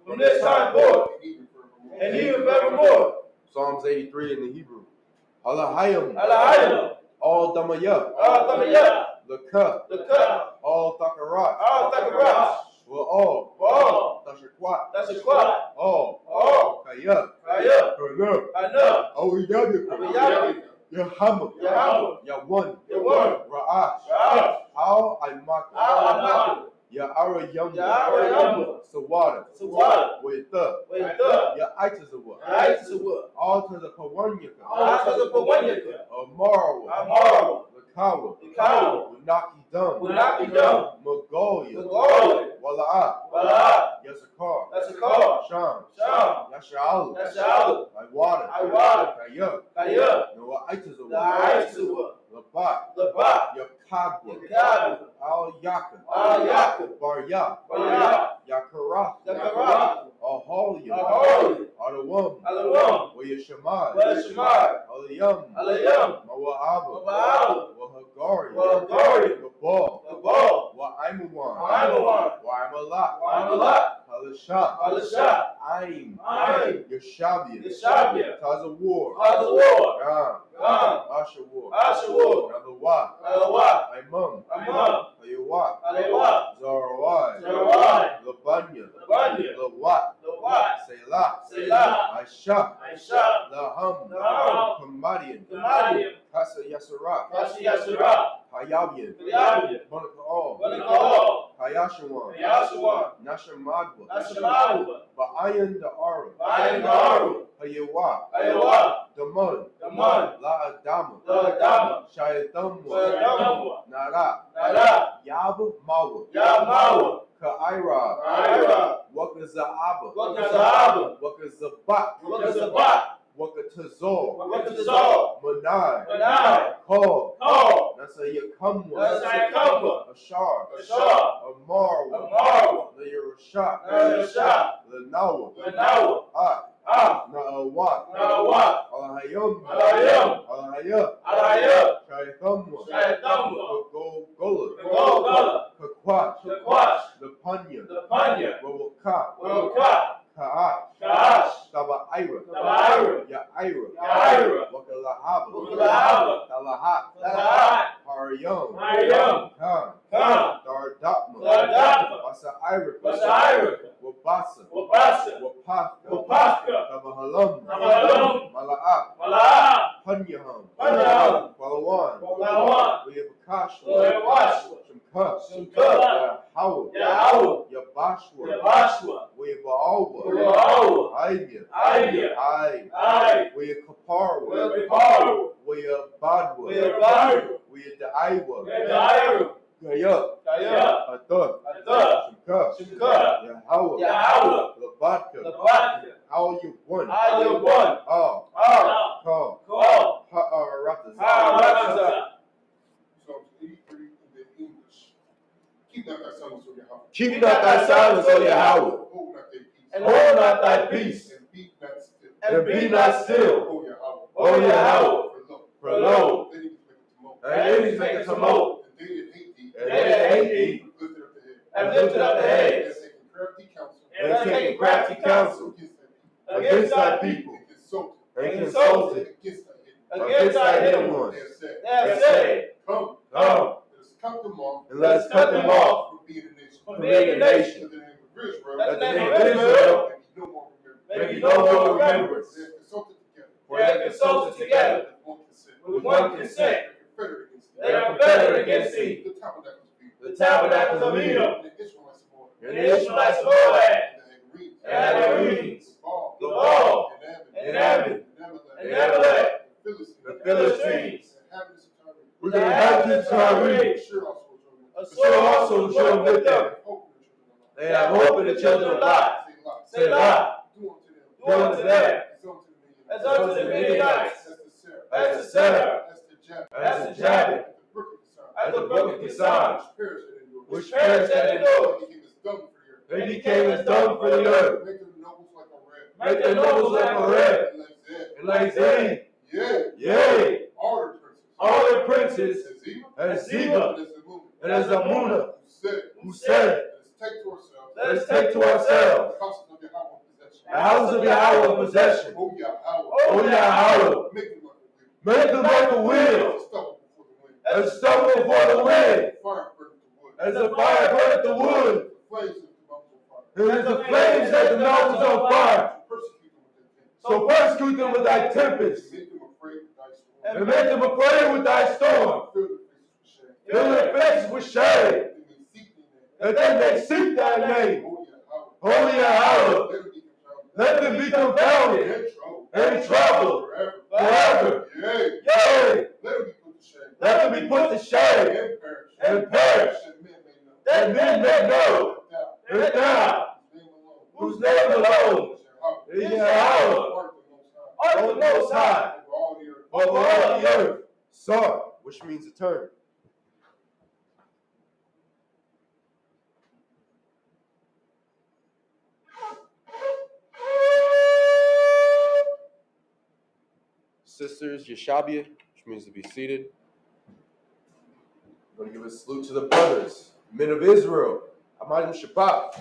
from this time forth and even forevermore. Psalms 83 in the Hebrew. Alahayim. Alahayim. All Damayah. All Damayah. Laka. Laka. All Thakarat. All Thakarat. All. Tashakwat. Tashakwat. All. Kaya. Kaya. Kana. Kana. Awiyadu. Yahama. Yawan. Ra'ash. Al Aimaka. Ya'ara Yamba. Sawada. Waitha. Ya'itazawa. All to the Pawanyaka. Amarawa. Lakawa. Unaki Dum. Magolia. Wala'a. Yasakar. Sham. Yasha'alu. Iwada. Kaya. Noah Aitazawa. Labat. Yakagwa. Al Yaka. Barya. Yakarath. Aholia. Adawam. Wayashamai. Aliyam. Mawa'aba. Wahagari. Gabal. Wa'aimawan. Wa'aimalak. Halashah. Aim. Yashabia. Tazawar. Gam. Ashawar. Nalawat. Aimam. Hayawat. Zarawai. Labanya. Lawat. Selah. Aisha. Laham. Kamadian. Kasa Yasara. Hayabian. Banakaal. Hayashawan. Nashamadwa. Ba'ayan Da'ara. Hayawa. Daman. La'adama. Shayadamwa. Nara. Yab Mawa. Ka'ira. Wakaza'aba. Wakazabat. Wakatazor. Manai. Call. Nasa Yakamwa. Ashar. Amarwa. Layarashak. Lanawa. Na'awat. Alahayam. Shayathamwa. Gola. Kakwash. Lapanya. Wawaka. Ka'ash. Taba'ira. Ya'ira. Wakalahaba. Talahat. Hariyam. Kam. Dardapma. Wasa'irika. Wabasa. Wapaka. Tabahalam. Mala'ah. Panyaham. Palawan. Wayabakashwa. Shimka. Yahawah. Yabashwa. Wayaba'awa. Aiya. Wayakaparwa. Wayabadwa. Wayadaiwa. Kaya. Athar. Shimka. Yahawah. Labatka. Al Yabun. Call. Ha'arataza. Psalms 83 in the English. Keep not thy silence, O Yahweh. Keep not thy silence, O Yahweh. Hold not thy peace. And hold not thy peace. And be not still. And be not still. O Yahweh. O Yahweh. For lo, thy enemies make a tumult. and they that hate thee, And they that hate thee have lifted up the head, and have taken crafty counsel against thy people, and consulted against thy hidden ones. They have said, Come, Come, and let us cut them off from being a nation. Let the name of Israel may be no more remembrance. For they have consulted together with one consent. They are confederate against thee. The The tabernacles of Edom, and the Ishmaelites of Moab, and the Arameans, Gabal, and Ammon, and Amalek, the the Philistines, with the inhabitants of our region. Assure also the children with them. They have hope in the children of light. Say light. Do unto them. As unto the Midianites. As the Sarah. As the Jabbok. As the brook of Kisan. Which perished at the north. They became as dung for the earth. Make their nobles like a red. And like Zane. Yea. All their princes. As Ziba. And as Amunah. Who said, let us take to ourselves the houses of Yahweh in possession. O Yahweh. Make them like a wheel. As stubble before the wind. As the fire burneth the wood. And as the flames set the mountains on fire. So persecute them with thy tempest. And make them afraid with thy storm. Fill their faces with shame. That they may seek thy name. Holy Yahweh. Let them be confounded and troubled forever. Yea. Let them be put to shame and perish. That men may know that thou, whose name alone is Yahweh, art the Most High over all the earth. Sar, which means to turn. Sisters, Yeshabia, which means to be seated. I'm going to give a salute to the brothers, men of Israel, Amajim Shabbat,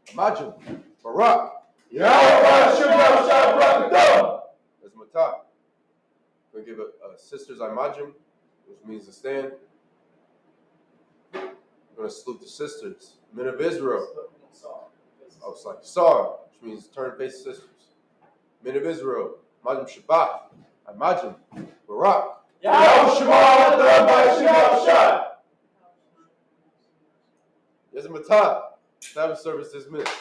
Amajim, Barak, Yahweh Shabbat Shabbat. That's Matah. I'm going to give a sisters Amajim, which means to stand. I'm going to salute the sisters, men of Israel. Oh, it's like Sar, which means turn and face sisters. Men of Israel, Amajim Shabbat, Amajim, Barak, Yahweh Shabbat. Yes, Matah. Sabbath service dismissed.